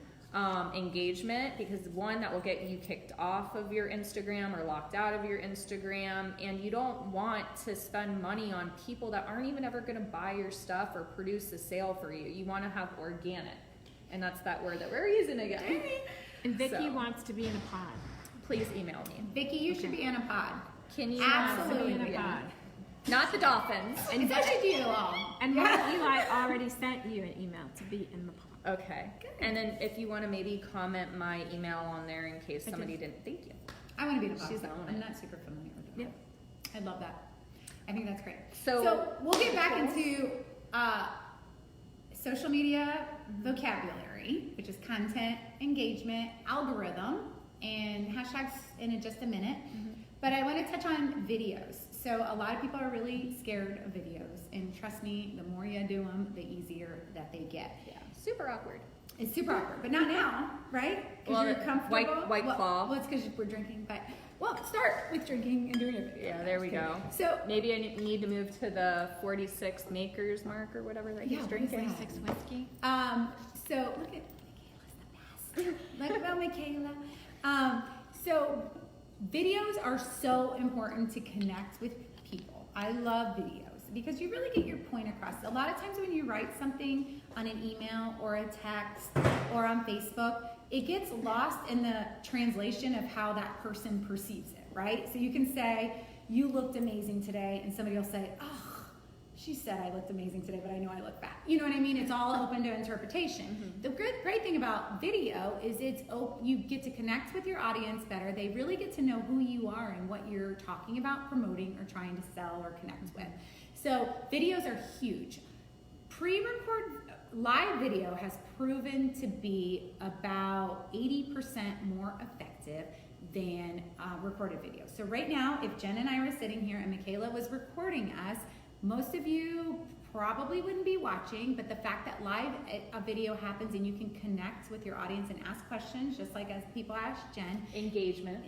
engagement, because one, that will get you kicked off of your Instagram or locked out of your Instagram, and you don't want to spend money on people that aren't even ever going to buy your stuff or produce a sale for you. You want to have organic, and that's that word that we're using again. And Vicky So, wants to be in a pod. please email me. Vicky, you should be in a pod. Can you Absolutely. In a pod. Not the dolphins. And Especially you all. And Mom Eli already sent you an email to be in the pod. Okay. And then if you want to maybe comment my email on there in case somebody didn't. Thank you. I want to be in a pod. She's too. on I'm it. not super familiar with the Yeah. pod. I love that. I think that's great. So we'll get back into social media vocabulary, which is content, engagement, algorithm, and hashtags in just a minute. But I want to touch on videos. So a lot of people are really scared of videos, and trust me, the more you do them, the easier that they get. yeah, super awkward. It's super awkward, but not now, right? Because Well, you're comfortable. White Claw. Well, it's because we're drinking, but start with drinking and doing it. Yeah, there we go. So Maybe I need to move to the 46 makers mark or whatever that he's what is drinking. that? 46 whiskey. So look at Michaela's the best. Look about Michaela. So videos are so important to connect with people. I love videos because you really get your point across. A lot of times when you write something on an email or a text or on Facebook, it gets lost in the translation of how that person perceives it, right? So you can say, you looked amazing today, and somebody will say, oh, she said I looked amazing today, but I know I look fat. You know what I mean? It's all open to interpretation. The great thing about video is you get to connect with your audience better. They really get to know who you are and what you're talking about, promoting, or trying to sell or connect with. So videos are huge. Pre-record live video has proven to be about 80% more effective than recorded video. So right now, if Jen and I were sitting here and Michaela was recording us, most of you probably wouldn't be watching, but the fact that live a video happens and you can connect with your audience and ask questions, just like as people ask Jen. Engagement.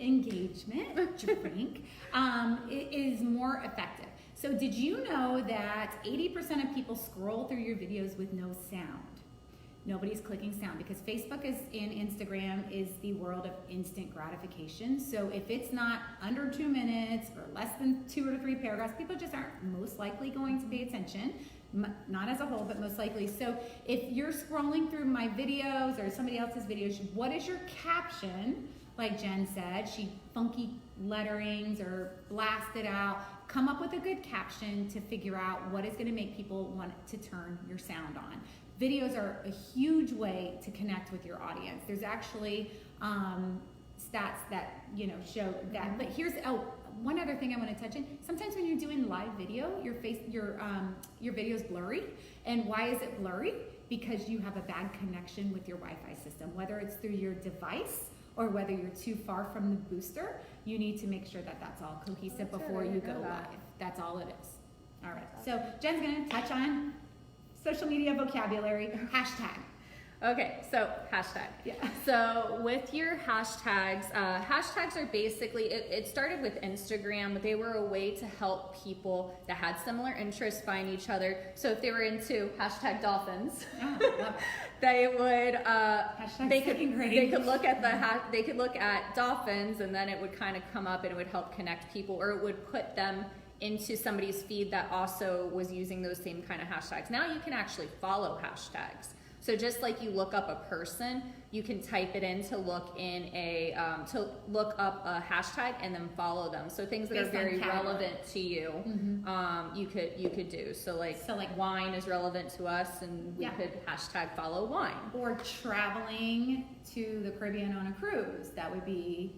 Drink, it is more effective. So did you know that 80% of people scroll through your videos with no sound? Nobody's clicking sound because Facebook and Instagram is the world of instant gratification. So if it's not under 2 minutes or less than 2 or 3 paragraphs, people just aren't most likely going to pay attention. Not as a whole, but most likely. So if you're scrolling through my videos or somebody else's videos, what is your caption? Like Jen said, she funky letterings or blasted out. Come up with a good caption to figure out what is going to make people want to turn your sound on. Videos are a huge way to connect with your audience. There's actually stats that show that. But here's one other thing I want to touch on. Sometimes when you're doing live video, your video is blurry. And why is it blurry? Because you have a bad connection with your Wi-Fi system. Whether it's through your device or whether you're too far from the booster, you need to make sure that that's all cohesive before you go live. That's all it is. All right. So Jen's going to touch on social media vocabulary, hashtag. Okay, so hashtag. Yeah. So with your hashtags, hashtags are basically, it started with Instagram, but they were a way to help people that had similar interests find each other. So if they were into hashtag dolphins, they would, they could look at dolphins, and then it would kind of come up and it would help connect people, or it would put them into somebody's feed that also was using those same kind of hashtags. Now you can actually follow hashtags. So just like you look up a person, you can type it in to look up a hashtag and then follow them. So things that are very relevant to you, you could do. So like wine is relevant to us, and we could hashtag follow wine. Or traveling to the Caribbean on a cruise, that would be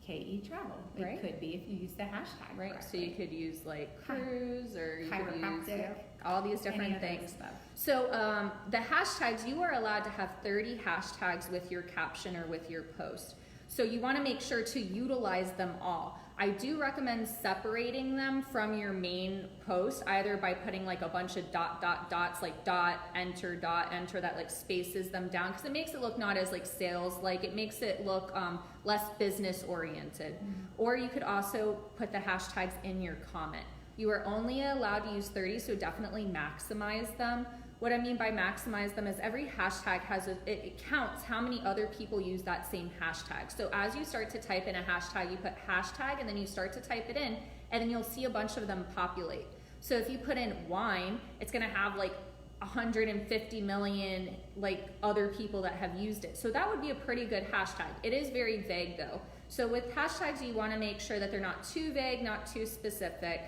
KE travel. It could be if you use the hashtag. Right. Correctly. So you could use like cruise, or you could use chiropractic, all these different things. So the hashtags, you are allowed to have 30 hashtags with your caption or with your post. So you want to make sure to utilize them all. I do recommend separating them from your main post, either by putting like a bunch of dots, like dot, enter, that like spaces them down, because it makes it look not as like sales, like it makes it look less business oriented. Or you could also put the hashtags in your comment. You are only allowed to use 30, so definitely maximize them. What I mean by maximize them is every hashtag has it counts how many other people use that same hashtag. So as you start to type in a hashtag, you put hashtag and then you start to type it in, and then you'll see a bunch of them populate. So if you put in wine, it's gonna have like 150 million like other people that have used it. So that would be a pretty good hashtag. It is very vague though. So with hashtags, you wanna make sure that they're not too vague, not too specific.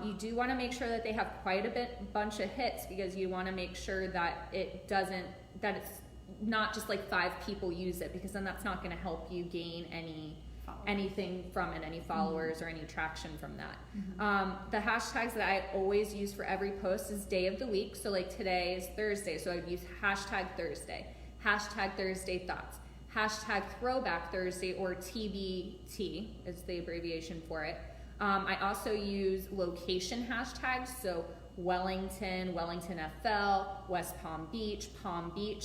You do want to make sure that they have quite a bunch of hits, because you want to make sure that it's not just like 5 people use it, because then that's not going to help you gain anything from it, any followers or any traction from that. The hashtags that I always use for every post is day of the week. So like today is Thursday, so I'd use hashtag Thursday, hashtag Thursday thoughts, hashtag throwback Thursday, or TBT is the abbreviation for it. I also use location hashtags, so Wellington, Wellington FL, West Palm Beach,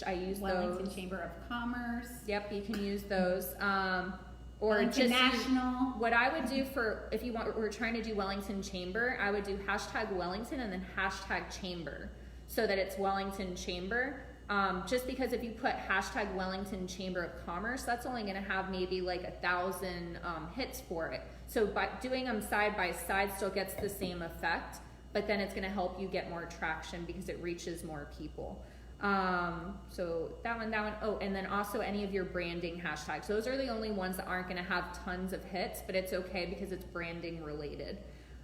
I use Wellington those. Chamber of Commerce. Yep, you can use those. Or Wellington just National. what I would do for, if you want, we're trying to do Wellington Chamber, I would do hashtag Wellington and then hashtag Chamber, so that it's Wellington Chamber. Just because if you put hashtag Wellington Chamber of Commerce, that's only going to have maybe like 1,000 hits for it. So by doing them side by side still gets the same effect, but then it's going to help you get more traction because it reaches more people. So that one. Oh, and then also any of your branding hashtags. Those are the only ones that aren't going to have tons of hits, but it's okay because it's branding related.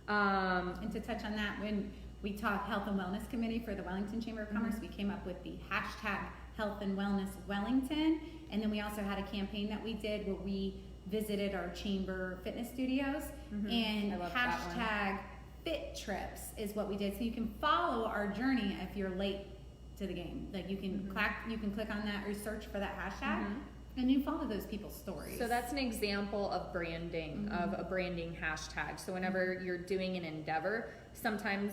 And to touch on that, when we taught Health and Wellness Committee for the Wellington Chamber of Commerce, we came up with the hashtag Health and Wellness Wellington. And then we also had a campaign that we did where we visited our chamber fitness studios, and hashtag Fit Trips is what we did. So you can follow our journey if you're late to the game. Like you can click on that or search for that hashtag, and you follow those people's stories. So that's an example of branding, of a branding hashtag. So whenever you're doing an endeavor, sometimes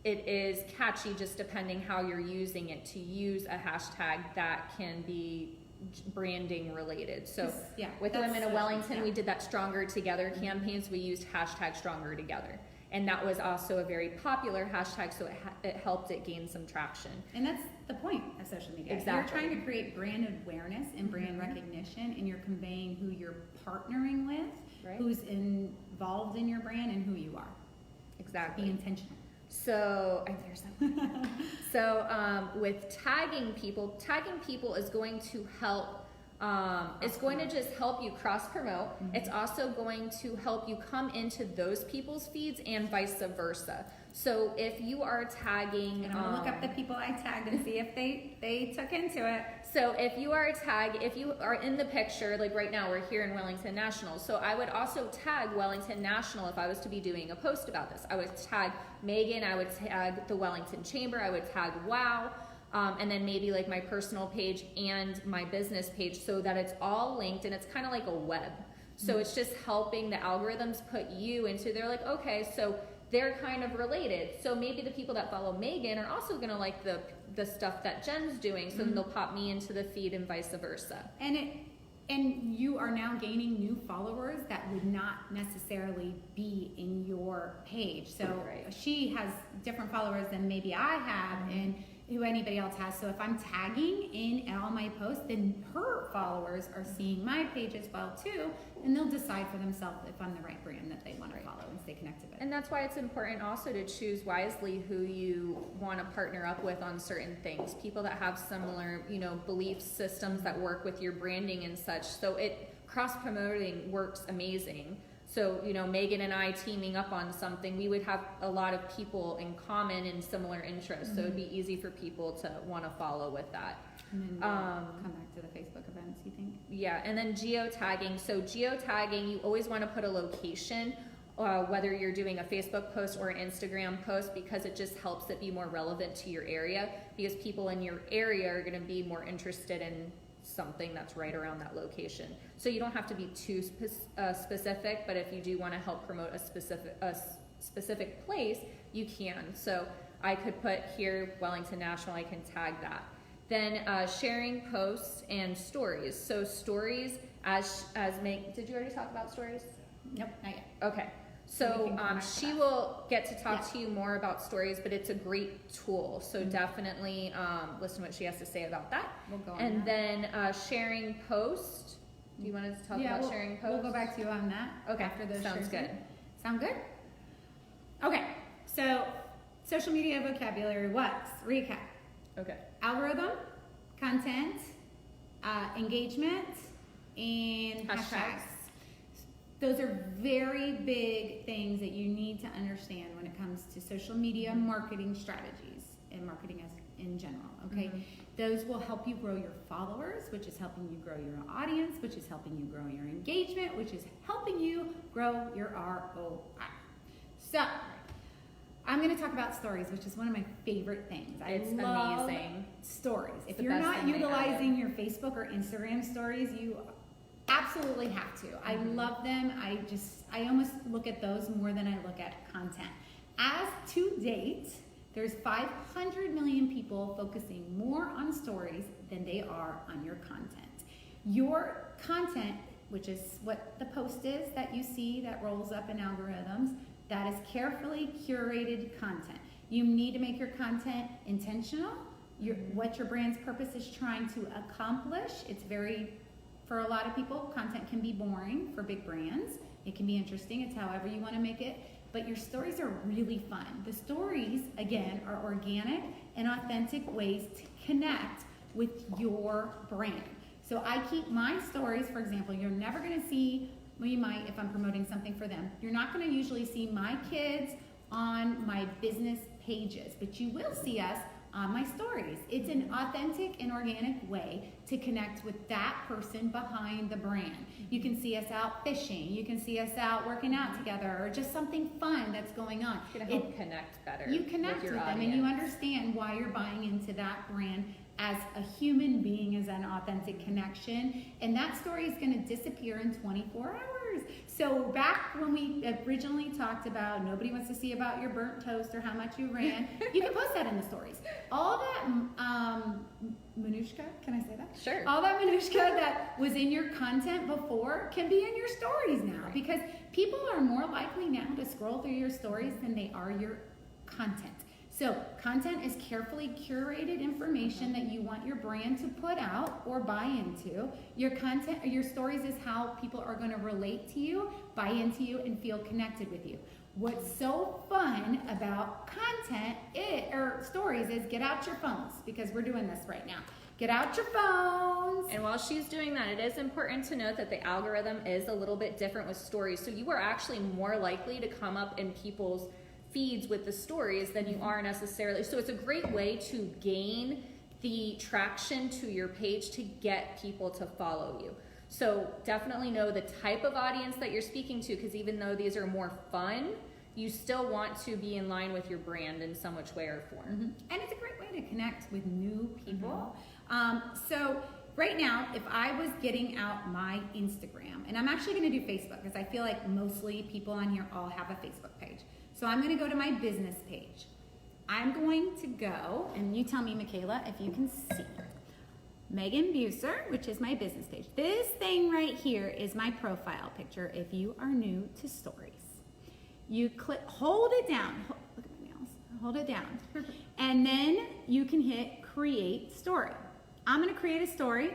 it is catchy, just depending how you're using it, to use a hashtag that can be branding related. So with Women of Wellington, we did that Stronger Together campaign, so we used hashtag Stronger Together. And that was also a very popular hashtag, so it helped it gain some traction. And that's the point of social media. Exactly. You're trying to create brand awareness and brand recognition, and you're conveying who you're partnering with, who's involved in your brand, and who you are. Exactly. Be intentional. So, with tagging people is going to help. It's going to just help you cross promote. It's also going to help you come into those people's feeds and vice versa. So if you are tagging, and I'm gonna look up the people I tagged and see if they took into it. So if you are in the picture, like right now we're here in Wellington National, so I would also tag Wellington National if I was to be doing a post about this. I would tag Meghan, I would tag the Wellington Chamber, I would tag WOW, and then maybe like my personal page and my business page, so that it's all linked and it's kind of like a web. So it's just helping the algorithms put you into, they're like, okay, so they're kind of related. So maybe the people that follow Meghan are also gonna like the stuff that Jen's doing, so then they'll pop me into the feed and vice versa. And you are now gaining new followers that would not necessarily be in your page. So she has different followers than maybe I have, and who anybody else has. So if I'm tagging in all my posts, then her followers are seeing my page as well too, and they'll decide for themselves if I'm the right brand that they want to follow and stay connected with. And that's why it's important also to choose wisely who you want to partner up with on certain things. People that have similar, belief systems that work with your branding and such. So cross-promoting works amazing. So, Meghan and I teaming up on something, we would have a lot of people in common and similar interests. So it'd be easy for people to want to follow with that. And then come back to the Facebook events, you think? Yeah, and then geo tagging. So geo tagging, you always want to put a location, whether you're doing a Facebook post or an Instagram post, because it just helps it be more relevant to your area, because people in your area are going to be more interested in something that's right around that location. So you don't have to be too specific, but if you do want to help promote a specific place, you can. So I could put here Wellington National, I can tag that. Then sharing posts and stories. So stories, as Meg, did you already talk about stories? Nope, not yet. Okay. So she will get to talk to you more about stories, but it's a great tool. So definitely listen to what she has to say about that. We'll go on And that. then sharing post. Do you want to talk about sharing post? We'll go back to you on that. Okay, After those sounds good. Sound good? Okay, so social media vocabulary, what's? Recap. Okay. Algorithm, content, engagement, and hashtags. Those are very big things that you need to understand when it comes to social media marketing strategies and marketing as in general, okay? Those will help you grow your followers, which is helping you grow your audience, which is helping you grow your engagement, which is helping you grow your ROI. So, I'm going to talk about stories, which is one of my favorite things. It's I love amazing. Stories. If the you're best not thing they utilizing your Facebook or Instagram stories, you absolutely have to. I love them. I almost look at those more than I look at content. As to date, there's 500 million people focusing more on stories than they are on your content. Your content, which is what the post is that you see that rolls up in algorithms, that is carefully curated content. You need to make your content intentional. What your brand's purpose is trying to accomplish. For a lot of people, content can be boring. For big brands, it can be interesting. It's however you want to make it. But your stories are really fun. The stories, again, are organic and authentic ways to connect with your brand. So I keep my stories, for example, you're never going to see, well, you might if I'm promoting something for them. You're not going to usually see my kids on my business pages, but you will see us on my stories. It's an authentic and organic way to connect with that person behind the brand. You can see us out fishing, you can see us out working out together, or just something fun that's going on. It's going to help connect better. You connect with them audience. and you understand why you're buying into that brand as a human being, as an authentic connection, and that story is going to disappear in 24 hours. So back when we originally talked about nobody wants to see about your burnt toast or how much you ran, you can post that in the stories. All that minutia, can I say that? Sure. All that minutia that was in your content before can be in your stories now, because people are more likely now to scroll through your stories than they are your content. So content is carefully curated information that you want your brand to put out or buy into. Your content, your stories is how people are going to relate to you, buy into you, and feel connected with you. What's so fun about content or stories is get out your phones, because we're doing this right now. Get out your phones. And while she's doing that, it is important to note that the algorithm is a little bit different with stories. So you are actually more likely to come up in people's feeds with the stories than you are necessarily. So it's a great way to gain the traction to your page to get people to follow you. So definitely know the type of audience that you're speaking to, because even though these are more fun, you still want to be in line with your brand in some which way or form. And it's a great way to connect with new people. So right now, if I was getting out my Instagram, and I'm actually going to do Facebook, because I feel like mostly people on here all have a Facebook page. So I'm going to go to my business page. I'm going to go, and you tell me, Michaela, if you can see. Meghan Buser, which is my business page. This thing right here is my profile picture if you are new to stories. You click, hold it down. Look at my nails. Hold it down. And then you can hit create story. I'm going to create a story.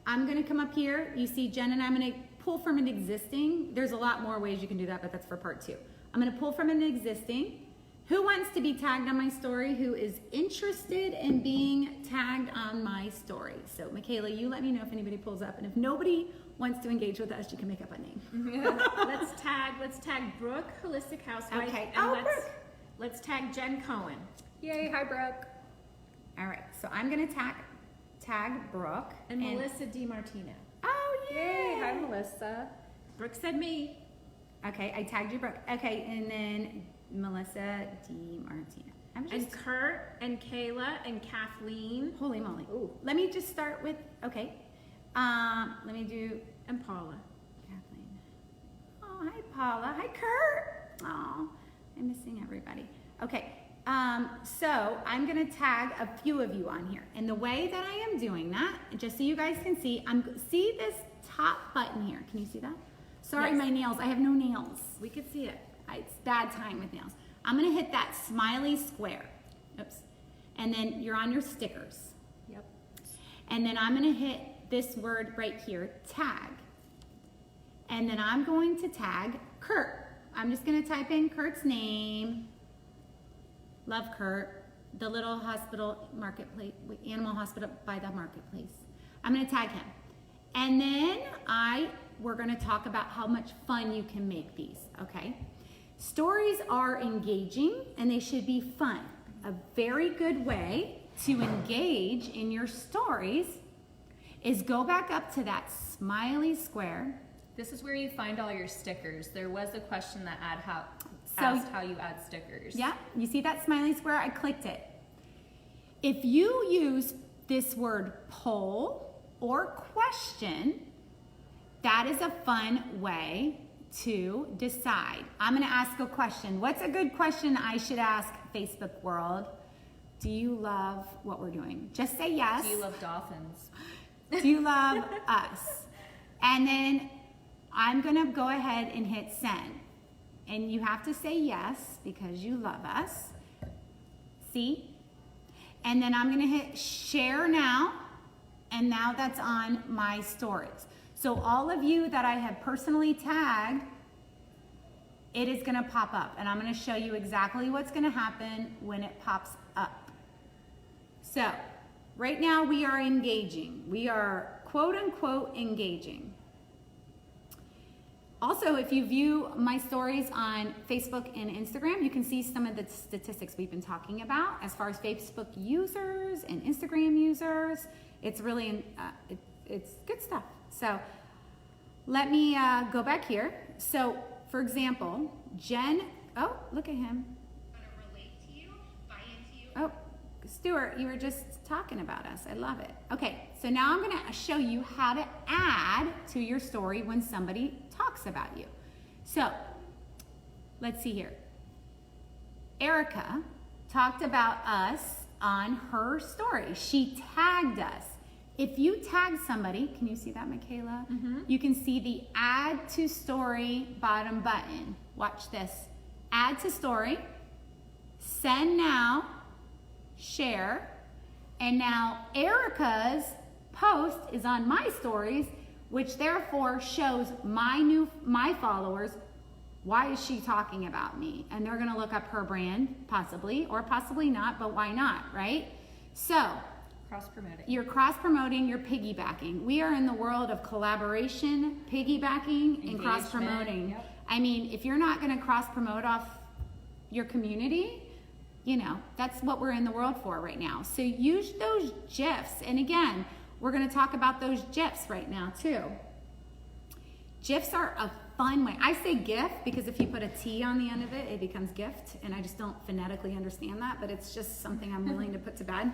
I'm going to come up here. You see Jen and I'm going to pull from an existing. There's a lot more ways you can do that, but that's for part 2. I'm going to pull from an existing. Who wants to be tagged on my story? Who is interested in being tagged on my story? So, Michaela, you let me know if anybody pulls up. And if nobody wants to engage with us, you can make up a name. Let's tag Brooke, Holistic Housewife. Okay. And Brooke. let's tag Jen Cohen. Yay, hi Brooke. All right. So I'm going to tag Brooke. And Melissa DiMartino. Oh, yay. Yay, hi Melissa. Brooke said me. Okay, I tagged you, Brooke. Okay, and then Melissa DiMartino. And Kurt and Kayla and Kathleen. Holy moly. Ooh. Let me just start with, okay. Let me do And Paula. Kathleen. Oh, hi Paula. Hi Kurt. Oh, I'm missing everybody. Okay. So I'm gonna tag a few of you on here, and the way that I am doing that, just so you guys can see, see this top button here. Can you see that? Sorry, Yes. my nails. I have no nails. We could see it. It's bad time with nails. I'm gonna hit that smiley square. Oops. And then you're on your stickers. Yep. And then I'm gonna hit this word right here, tag. And then I'm going to tag Kurt. I'm just gonna type in Kurt's name. Love Kurt. The little hospital marketplace, animal hospital by the marketplace. I'm gonna tag him. And then we're gonna talk about how much fun you can make these, okay? Stories are engaging and they should be fun. A very good way to engage in your stories is go back up to that smiley square. This is where you find all your stickers. There was a question that So- asked how you add stickers. Yeah, you see that smiley square? I clicked it. If you use this word poll or question, that is a fun way to decide. I'm gonna ask a question. What's a good question I should ask Facebook world? Do you love what we're doing? Just say yes. Do you love dolphins? Do you love us? And then I'm gonna go ahead and hit send. And you have to say yes because you love us. See? And then I'm gonna hit share now. And now that's on my stories. So all of you that I have personally tagged, it is gonna pop up. And I'm gonna show you exactly what's gonna happen when it pops up. So right now we are engaging. We are quote unquote engaging. Also, if you view my stories on Facebook and Instagram, you can see some of the statistics we've been talking about as far as Facebook users and Instagram users. It's really, it's good stuff. So let me go back here. So for example, Jen, oh, look at him. Oh, Stuart, you were just talking about us. I love it. Okay, so now I'm gonna show you how to add to your story when somebody talks about you. So, let's see here. Erica talked about us on her story. She tagged us. If you tag somebody, can you see that, Michaela? Mm-hmm. You can see the add to story bottom button. Watch this. Add to story, send now, share, and now Erica's post is on my stories, which therefore shows my followers, why is she talking about me? And they're gonna look up her brand, possibly, or possibly not, but why not, right? So, Cross-promoting. you're cross-promoting, you're piggybacking. We are in the world of collaboration, piggybacking, and cross-promoting. Yep. I mean, if you're not gonna cross-promote off your community, you know, that's what we're in the world for right now. So use those GIFs. And again, we're gonna talk about those GIFs right now too. GIFs are a fun way. I say GIF because if you put a T on the end of it, it becomes gift. And I just don't phonetically understand that, but it's just something I'm willing to put to bed.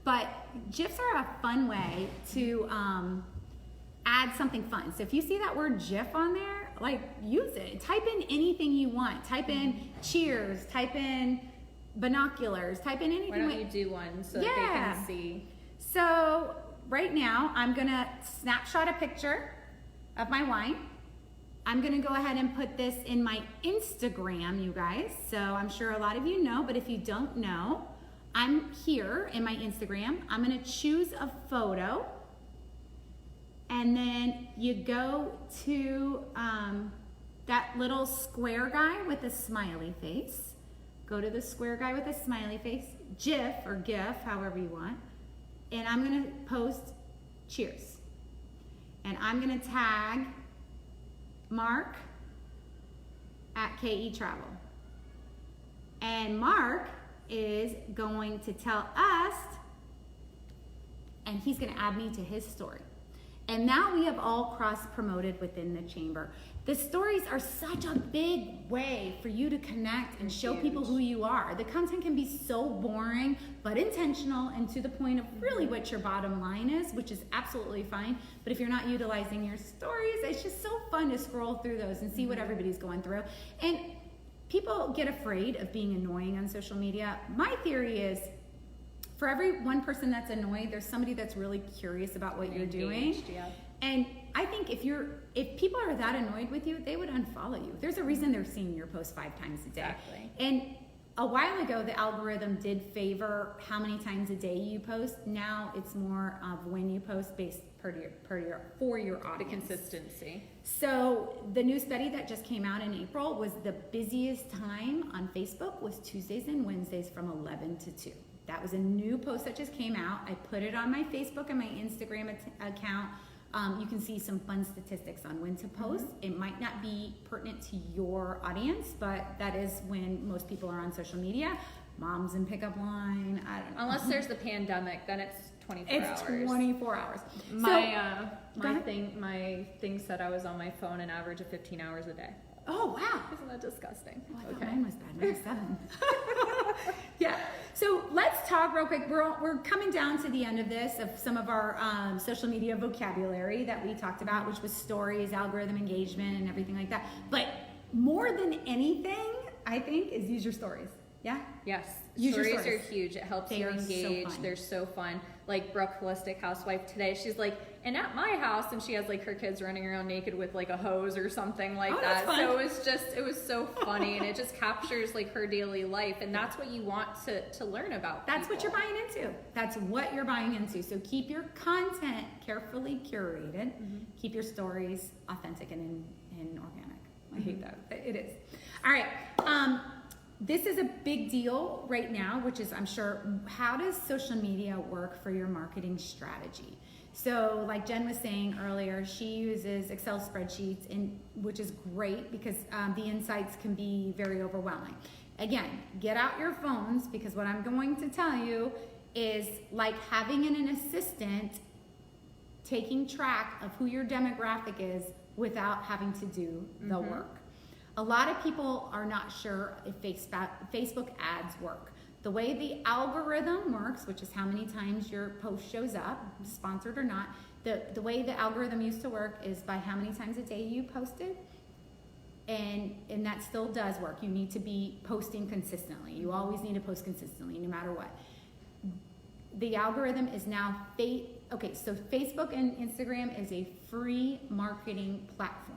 But GIFs are a fun way to add something fun. So if you see that word GIF on there, like use it. Type in anything you want. Type in cheers, type in binoculars, type in anything. Why don't you do one so that they can see? So right now I'm gonna snapshot a picture of my wine. I'm gonna go ahead and put this in my Instagram, you guys. So I'm sure a lot of you know, but if you don't know, I'm here in my Instagram. I'm gonna choose a photo, and then you go to that little square guy with a smiley face. Go to the square guy with a smiley face, GIF or GIF, however you want, and I'm gonna post cheers. And I'm gonna tag Mark at KE Travel. And Mark is going to tell us, and he's gonna add me to his story. And now we have all cross-promoted within the chamber. The stories are such a big way for you to connect and show people who you are. The content can be so boring, but intentional and to the point of really what your bottom line is, which is absolutely fine. But if you're not utilizing your stories, it's just so fun to scroll through those and see what everybody's going through. And people get afraid of being annoying on social media. My theory is, for every one person that's annoyed, there's somebody that's really curious about what you're doing. Yeah. And I think if people are that annoyed with you, they would unfollow you. There's a reason they're seeing your post 5 times a day. Exactly. And a while ago, the algorithm did favor how many times a day you post. Now it's more of when you post based for your audience. The consistency. So the new study that just came out in April was the busiest time on Facebook was Tuesdays and Wednesdays from 11 to 2. That was a new post that just came out. I put it on my Facebook and my Instagram account. You can see some fun statistics on when to post. It might not be pertinent to your audience, but that is when most people are on social media. Moms in pickup line, I don't know. Unless there's the pandemic, then it's 24 hours. It's 24 hours. My thing said I was on my phone an average of 15 hours a day. Oh, wow. Isn't that disgusting? Oh, I thought mine was bad. Mine was 7. Yeah. So let's talk real quick. We're coming down to the end of this, of some of our social media vocabulary that we talked about, which was stories, algorithm engagement, and everything like that. But more than anything, I think, is use your stories. Yeah? Yes. Use your Stories are stories. huge. It helps They you are so engage. fun. They're so fun. Like Brooke, Holistic Housewife, today, she's like, and at my house, and she has like her kids running around naked with like a hose or something like that's that. fun. So it was so funny, and it just captures like her daily life, and that's what you want to learn about. That's what people. you're buying into. That's what you're buying into. So keep your content carefully curated. Keep your stories authentic and organic. I hate that. It is. All right. This is a big deal right now, which is, I'm sure, how does social media work for your marketing strategy? So like Jen was saying earlier, she uses Excel spreadsheets, which is great because the insights can be very overwhelming. Again, get out your phones, because what I'm going to tell you is like having an assistant taking track of who your demographic is without having to do the work. A lot of people are not sure if Facebook ads work. The way the algorithm works, which is how many times your post shows up, sponsored or not, the way the algorithm used to work is by how many times a day you posted. And that still does work. You need to be posting consistently. You always need to post consistently, no matter what. The algorithm is now, so Facebook and Instagram is a free marketing platform.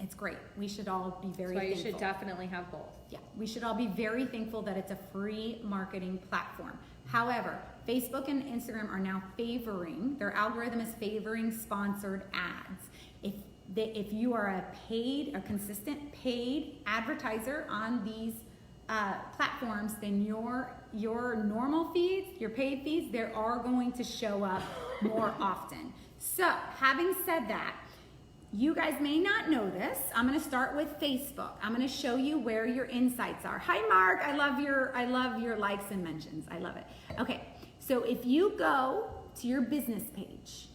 It's great. We should all be very thankful. So you should definitely have both. Yeah, we should all be very thankful that it's a free marketing platform. However, Facebook and Instagram are now their algorithm is favoring sponsored ads. If you are a consistent paid advertiser on these platforms, then your normal feeds, your paid feeds, they are going to show up more often. So, having said that, you guys may not know this. I'm going to start with Facebook. I'm going to show you where your insights are. Hi, Mark. I love your likes and mentions. I love it. Okay, so if you go to your business page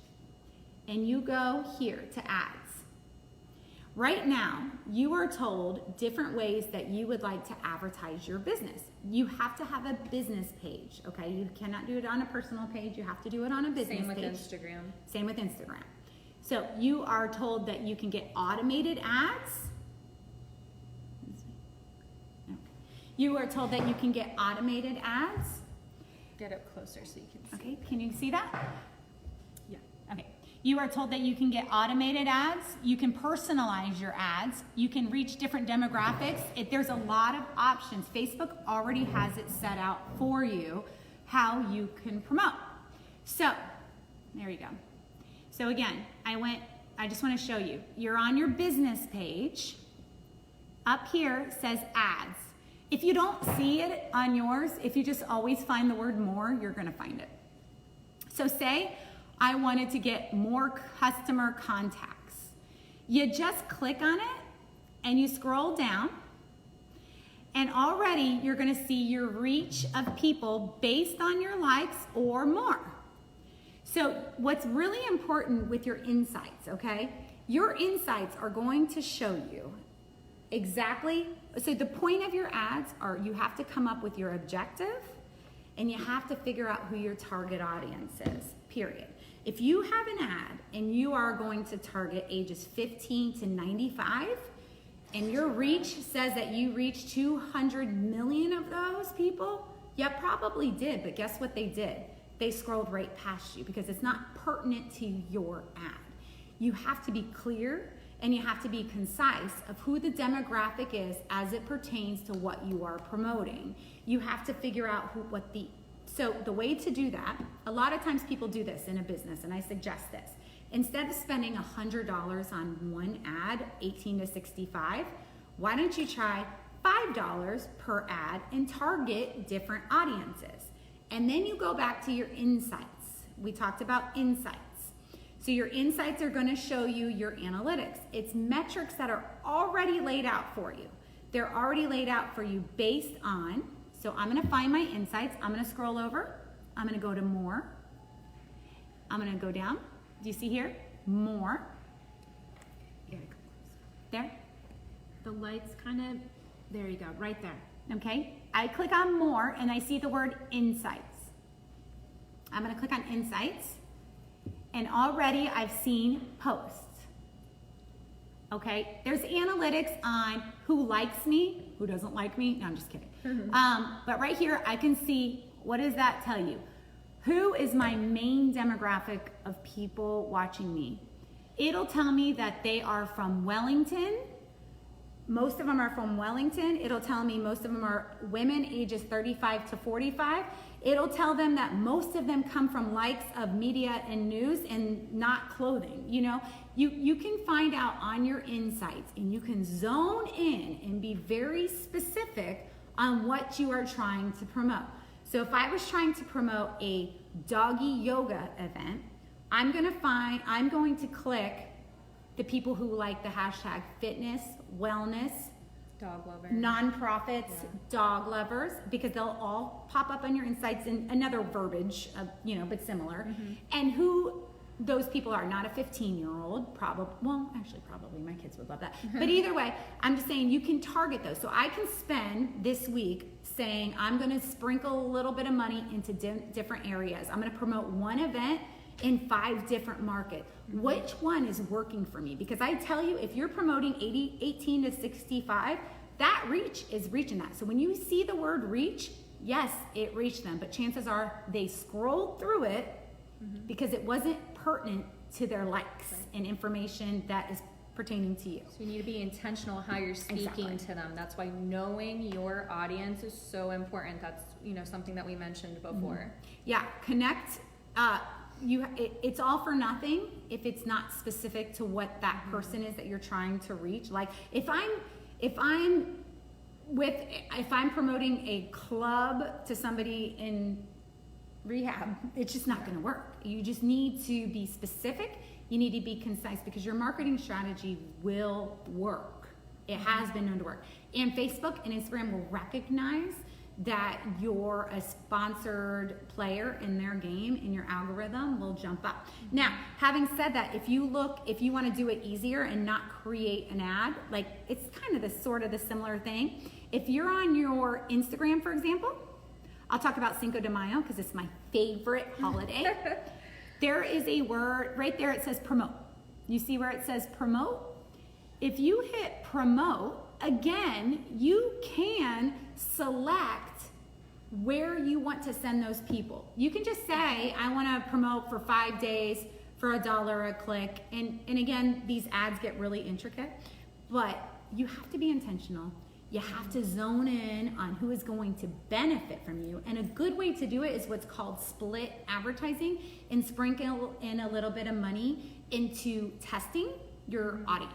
and you go here to ads, right now you are told different ways that you would like to advertise your business. You have to have a business page. Okay, you cannot do it on a personal page. You have to do it on a business page. Same with Instagram. So you are told that you can get automated ads. You are told that you can get automated ads. Get up closer so you can see. Okay, can you see that? Yeah. Okay. You are told that you can get automated ads. You can personalize your ads. You can reach different demographics. There's a lot of options. Facebook already has it set out for you how you can promote. So, there you go. So again, I just want to show you. You're on your business page. Up here says ads. If you don't see it on yours, if you just always find the word more, you're going to find it. So say I wanted to get more customer contacts. You just click on it and you scroll down, and already you're going to see your reach of people based on your likes or more. So what's really important with your insights, okay? Your insights are going to show you exactly, so the point of your ads are you have to come up with your objective and you have to figure out who your target audience is, period. If you have an ad and you are going to target ages 15 to 95 and your reach says that you reach 200 million of those people, you probably did, but guess what they did? They scrolled right past you because it's not pertinent to your ad. You have to be clear and you have to be concise of who the demographic is as it pertains to what you are promoting. You have to figure out so the way to do that, a lot of times people do this in a business, and I suggest this. Instead of spending $100 on one ad, 18 to 65, why don't you try $5 per ad and target different audiences? And then you go back to your insights. We talked about insights. So your insights are going to show you your analytics. It's metrics that are already laid out for you. They're already laid out for you based on, so I'm going to find my insights. I'm going to scroll over. I'm going to go to more. I'm going to go down. Do you see here? More. There. The lights kind of, there you go, right there. Okay. I click on more and I see the word insights. I'm going to click on insights. And already I've seen posts. Okay, there's analytics on who likes me, who doesn't like me. No, I'm just kidding. But right here, I can see, what does that tell you? Who is my main demographic of people watching me? It'll tell me that they are from Wellington. Most of them are from Wellington. It'll tell me most of them are women ages 35 to 45. It'll tell them that most of them come from likes of media and news and not clothing. You know, you can find out on your insights and you can zone in and be very specific on what you are trying to promote. So if I was trying to promote a doggy yoga event, I'm going to click the people who like the hashtag fitness, wellness, Dog lovers. nonprofits, dog lovers, because they'll all pop up on your insights in another verbiage, but similar. And who those people are, not a 15-year-old, probably my kids would love that. But either way, I'm just saying you can target those. So I can spend this week saying I'm going to sprinkle a little bit of money into different areas. I'm going to promote one event in 5 different markets. Which one is working for me? Because I tell you, if you're promoting 18 to 65, that reach is reaching that. So when you see the word reach, yes, it reached them, but chances are they scrolled through it because it wasn't pertinent to their likes and information that is pertaining to you. So you need to be intentional how you're speaking to them. That's why knowing your audience is so important. That's, something that we mentioned before. Yeah, connect. It's all for nothing if it's not specific to what that person is that you're trying to reach. Like if I'm promoting a club to somebody in rehab, it's just not going to work. You just need to be specific. You need to be concise because your marketing strategy will work. It has been known to work. And Facebook and Instagram will recognize that you're a sponsored player in their game and your algorithm will jump up. Now, having said that, if you want to do it easier and not create an ad, like it's kind of the similar thing. If you're on your Instagram, for example, I'll talk about Cinco de Mayo because it's my favorite holiday. There is a word right there, it says promote. You see where it says promote? If you hit promote, again, you can select where you want to send those people. You can just say, I want to promote for 5 days for $1 a click. And again, these ads get really intricate, but you have to be intentional. You have to zone in on who is going to benefit from you. And a good way to do it is what's called split advertising and sprinkle in a little bit of money into testing your audience.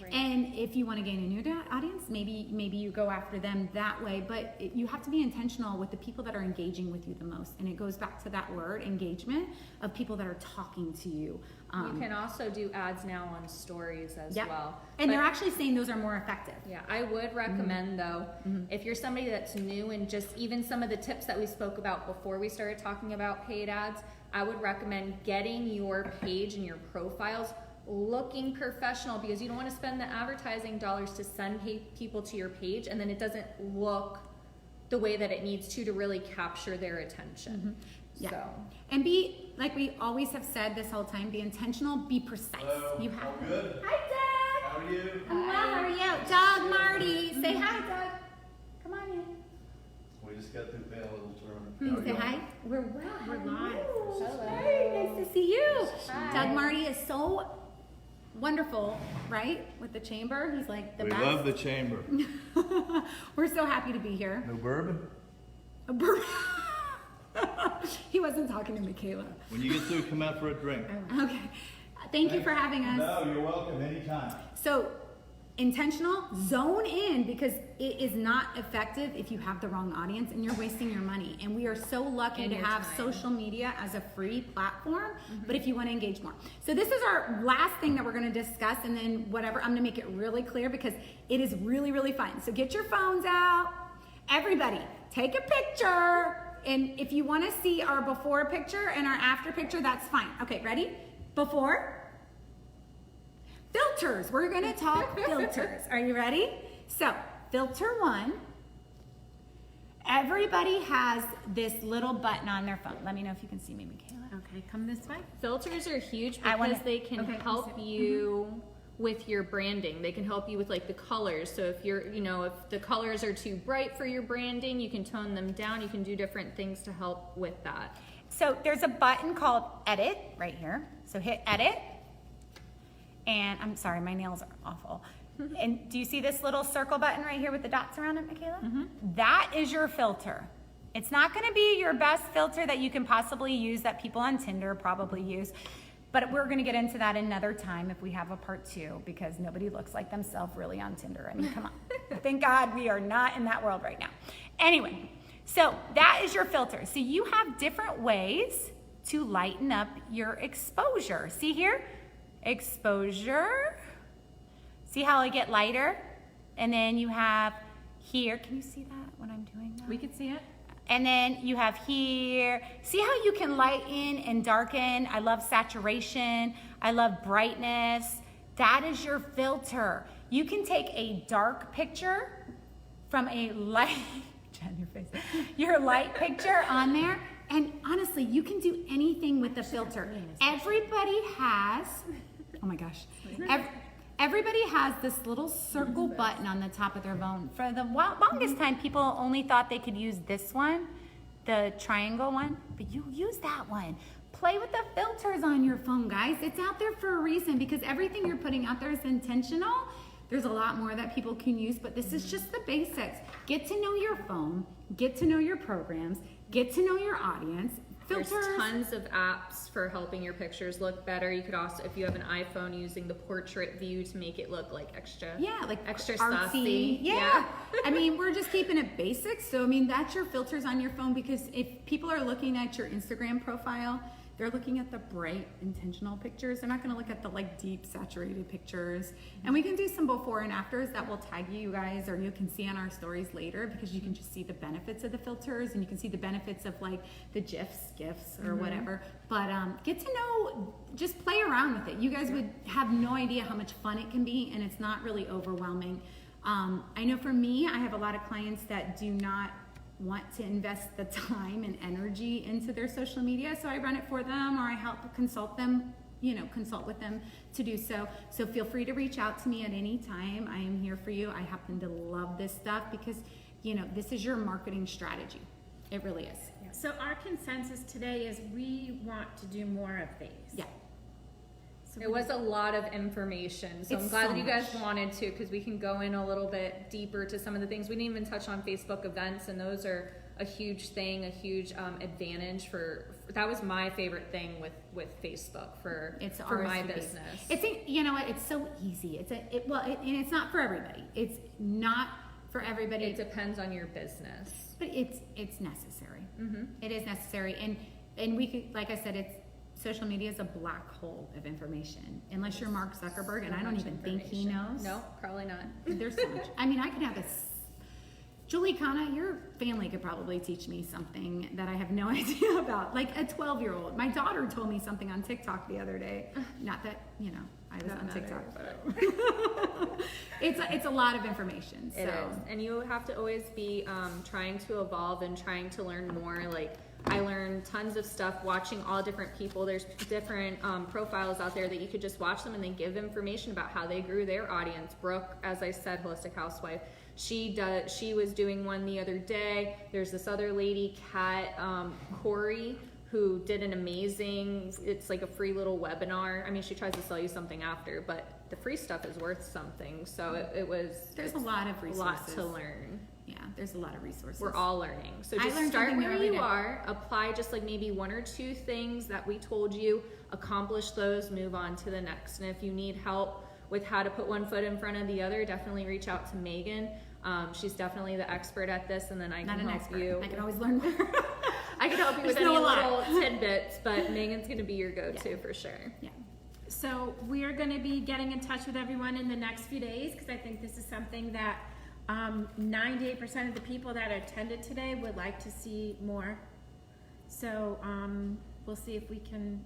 Right. And if you want to gain a new audience, maybe you go after them that way, but you have to be intentional with the people that are engaging with you the most. And it goes back to that word, engagement, of people that are talking to you. You can also do ads now on stories as well. And they're actually saying those are more effective. Yeah, I would recommend though, if you're somebody that's new and just even some of the tips that we spoke about before we started talking about paid ads, I would recommend getting your page and your profiles looking professional, because you don't want to spend the advertising dollars to send people to your page and then it doesn't look the way that it needs to really capture their attention. Yeah. So. And be, like we always have said this whole time, be intentional, be precise. Hello, You have. all good? Hi, Doug. How are you? I'm well, how are you? Doug Marty. Say hi, Doug. Come on in. We just got through paying a little term. How are Say you? hi. We're well. We're How are live. you? Hello. Hey, nice to see you. Hi. Doug Marty is so wonderful, right? With the chamber. He's like the We best. love the chamber. We're so happy to be here. No bourbon? He wasn't talking to Michaela. When you get through, come out for a drink. Okay. Thank you for having us. No, you're welcome anytime. So, intentional, zone in, because it is not effective if you have the wrong audience and you're wasting your money. And we are so lucky And to your have time. social media as a free platform, but if you want to engage more. So this is our last thing that we're going to discuss, and then whatever, I'm going to make it really clear because it is really, really fun. So get your phones out. Everybody, take a picture. And if you want to see our before picture and our after picture, that's fine. Okay, ready? Before. Filters. We're going to talk filters. Are you ready? So, filter one. Everybody has this little button on their phone. Let me know if you can see me, Michaela. Okay, come this way. Filters are huge I because wanna- they can Okay, help so- you with your branding. They can help you with like the colors. So if you're, if the colors are too bright for your branding, you can tone them down. You can do different things to help with that. So, there's a button called Edit right here. So, hit Edit. And I'm sorry, my nails are awful. And do you see this little circle button right here with the dots around it, Michaela? That is your filter. It's not going to be your best filter that you can possibly use that people on Tinder probably use. But we're going to get into that another time if we have a part 2, because nobody looks like themselves really on Tinder. I mean, come on. Thank God we are not in that world right now. Anyway, so that is your filter. So you have different ways to lighten up your exposure. See here? Exposure. See how I get lighter? And then you have here. Can you see that, what I'm doing now? We can see it. And then you have here. See how you can lighten and darken? I love saturation. I love brightness. That is your filter. You can take a dark picture from a light, Jen, your face, your light picture on there. And honestly, you can do anything with the filter. Everybody has, oh my gosh. Everybody has this little circle button on the top of their phone. For the longest time, people only thought they could use this one, the triangle one, but you use that one. Play with the filters on your phone, guys. It's out there for a reason, because everything you're putting out there is intentional. There's a lot more that people can use, but this is just the basics. Get to know your phone, get to know your programs, get to know your audience. Filters. There's tons of apps for helping your pictures look better. You could also, if you have an iPhone, using the portrait view to make it look like extra. Yeah, like extra artsy. saucy. Yeah. I mean, we're just keeping it basic. So, I mean, that's your filters on your phone, because if people are looking at your Instagram profile, they're looking at the bright, intentional pictures. They're not going to look at the like deep, saturated pictures. And we can do some before and afters that will tag you guys, or you can see on our stories later, because you can just see the benefits of the filters, and you can see the benefits of like the GIFs, or whatever. But get to know, just play around with it. You guys would have no idea how much fun it can be, and it's not really overwhelming. I know for me, I have a lot of clients that do not want to invest the time and energy into their social media, so I run it for them, or I help consult with them to do so. So feel free to reach out to me at any time. I am here for you. I happen to love this stuff, because this is your marketing strategy. It really is. So our consensus today is we want to do more of these. Yeah. So It was a lot of information, so It's I'm glad so that you guys much. wanted to, because we can go in a little bit deeper to some of the things. We didn't even touch on Facebook events, and those are a huge thing, a huge advantage for that was my favorite thing with Facebook for my RSVPs. business. It's so easy. And it's not for everybody. It's not for everybody. It depends on your business. But it's necessary. Mm-hmm. It is necessary, and we could, like I said, social media is a black hole of information. Unless you're Mark Zuckerberg, and I don't even think he knows. No, probably not. There's so much. I mean, I could have Julie Kana, your family could probably teach me something that I have no idea about. Like a 12-year-old. My daughter told me something on TikTok the other day. Not that, you know, I was on TikTok, but it's a lot of information. So. It is, and you have to always be trying to evolve and trying to learn more. Like I learned tons of stuff watching all different people. There's different profiles out there that you could just watch them and they give information about how they grew their audience. Brooke, as I said, Holistic Housewife. She was doing one the other day. There's this other lady, Kat Corey, who did an amazing, it's like a free little webinar. I mean, she tries to sell you something after, but the free stuff is worth something. So there's a lot of resources. A lot to learn. Yeah, there's a lot of resources. We're all learning. So I just learn start something where new every you day. are, apply just like maybe 1 or 2 things that we told you, accomplish those, move on to the next. And if you need help with how to put one foot in front of the other, definitely reach out to Megan. She's definitely the expert at this, and then I can help you. I can always learn more. I can help you with There's any no lie. little tidbits, but Megan's going to be your go-to for sure. Yeah. So we are going to be getting in touch with everyone in the next few days because I think this is something that 98% of the people that attended today would like to see more. So we'll see if we can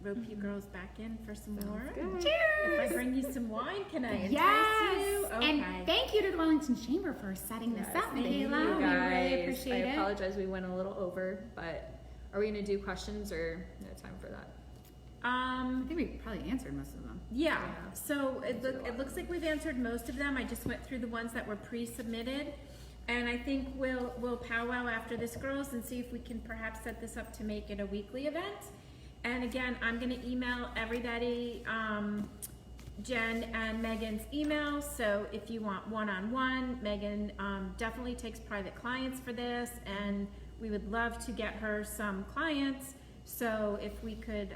rope you girls back in for some more. Good. Cheers! If I bring you some wine, can I entice Yes! you? Okay. And thank you to the Wellington Chamber for setting this Yes, up. thank They you, allowed me. guys. We really appreciate I it. apologize we went a little over, but are we going to do questions or no time for that? I think we probably answered most of them. Yeah, Yeah. so it looks like we've answered most of them. I just went through the ones that were pre-submitted. And I think we'll powwow after this, girls, and see if we can perhaps set this up to make it a weekly event. And again, I'm gonna email everybody, Jen and Megan's email. So if you want one-on-one, Megan definitely takes private clients for this, and we would love to get her some clients. So if we could,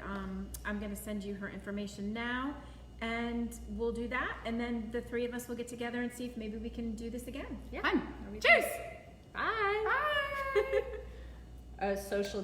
I'm gonna send you her information now, and we'll do that. And then the 3 of us will get together and see if maybe we can do this again. Yeah. Fun. That'd be Cheers! fun. Bye. Bye! A social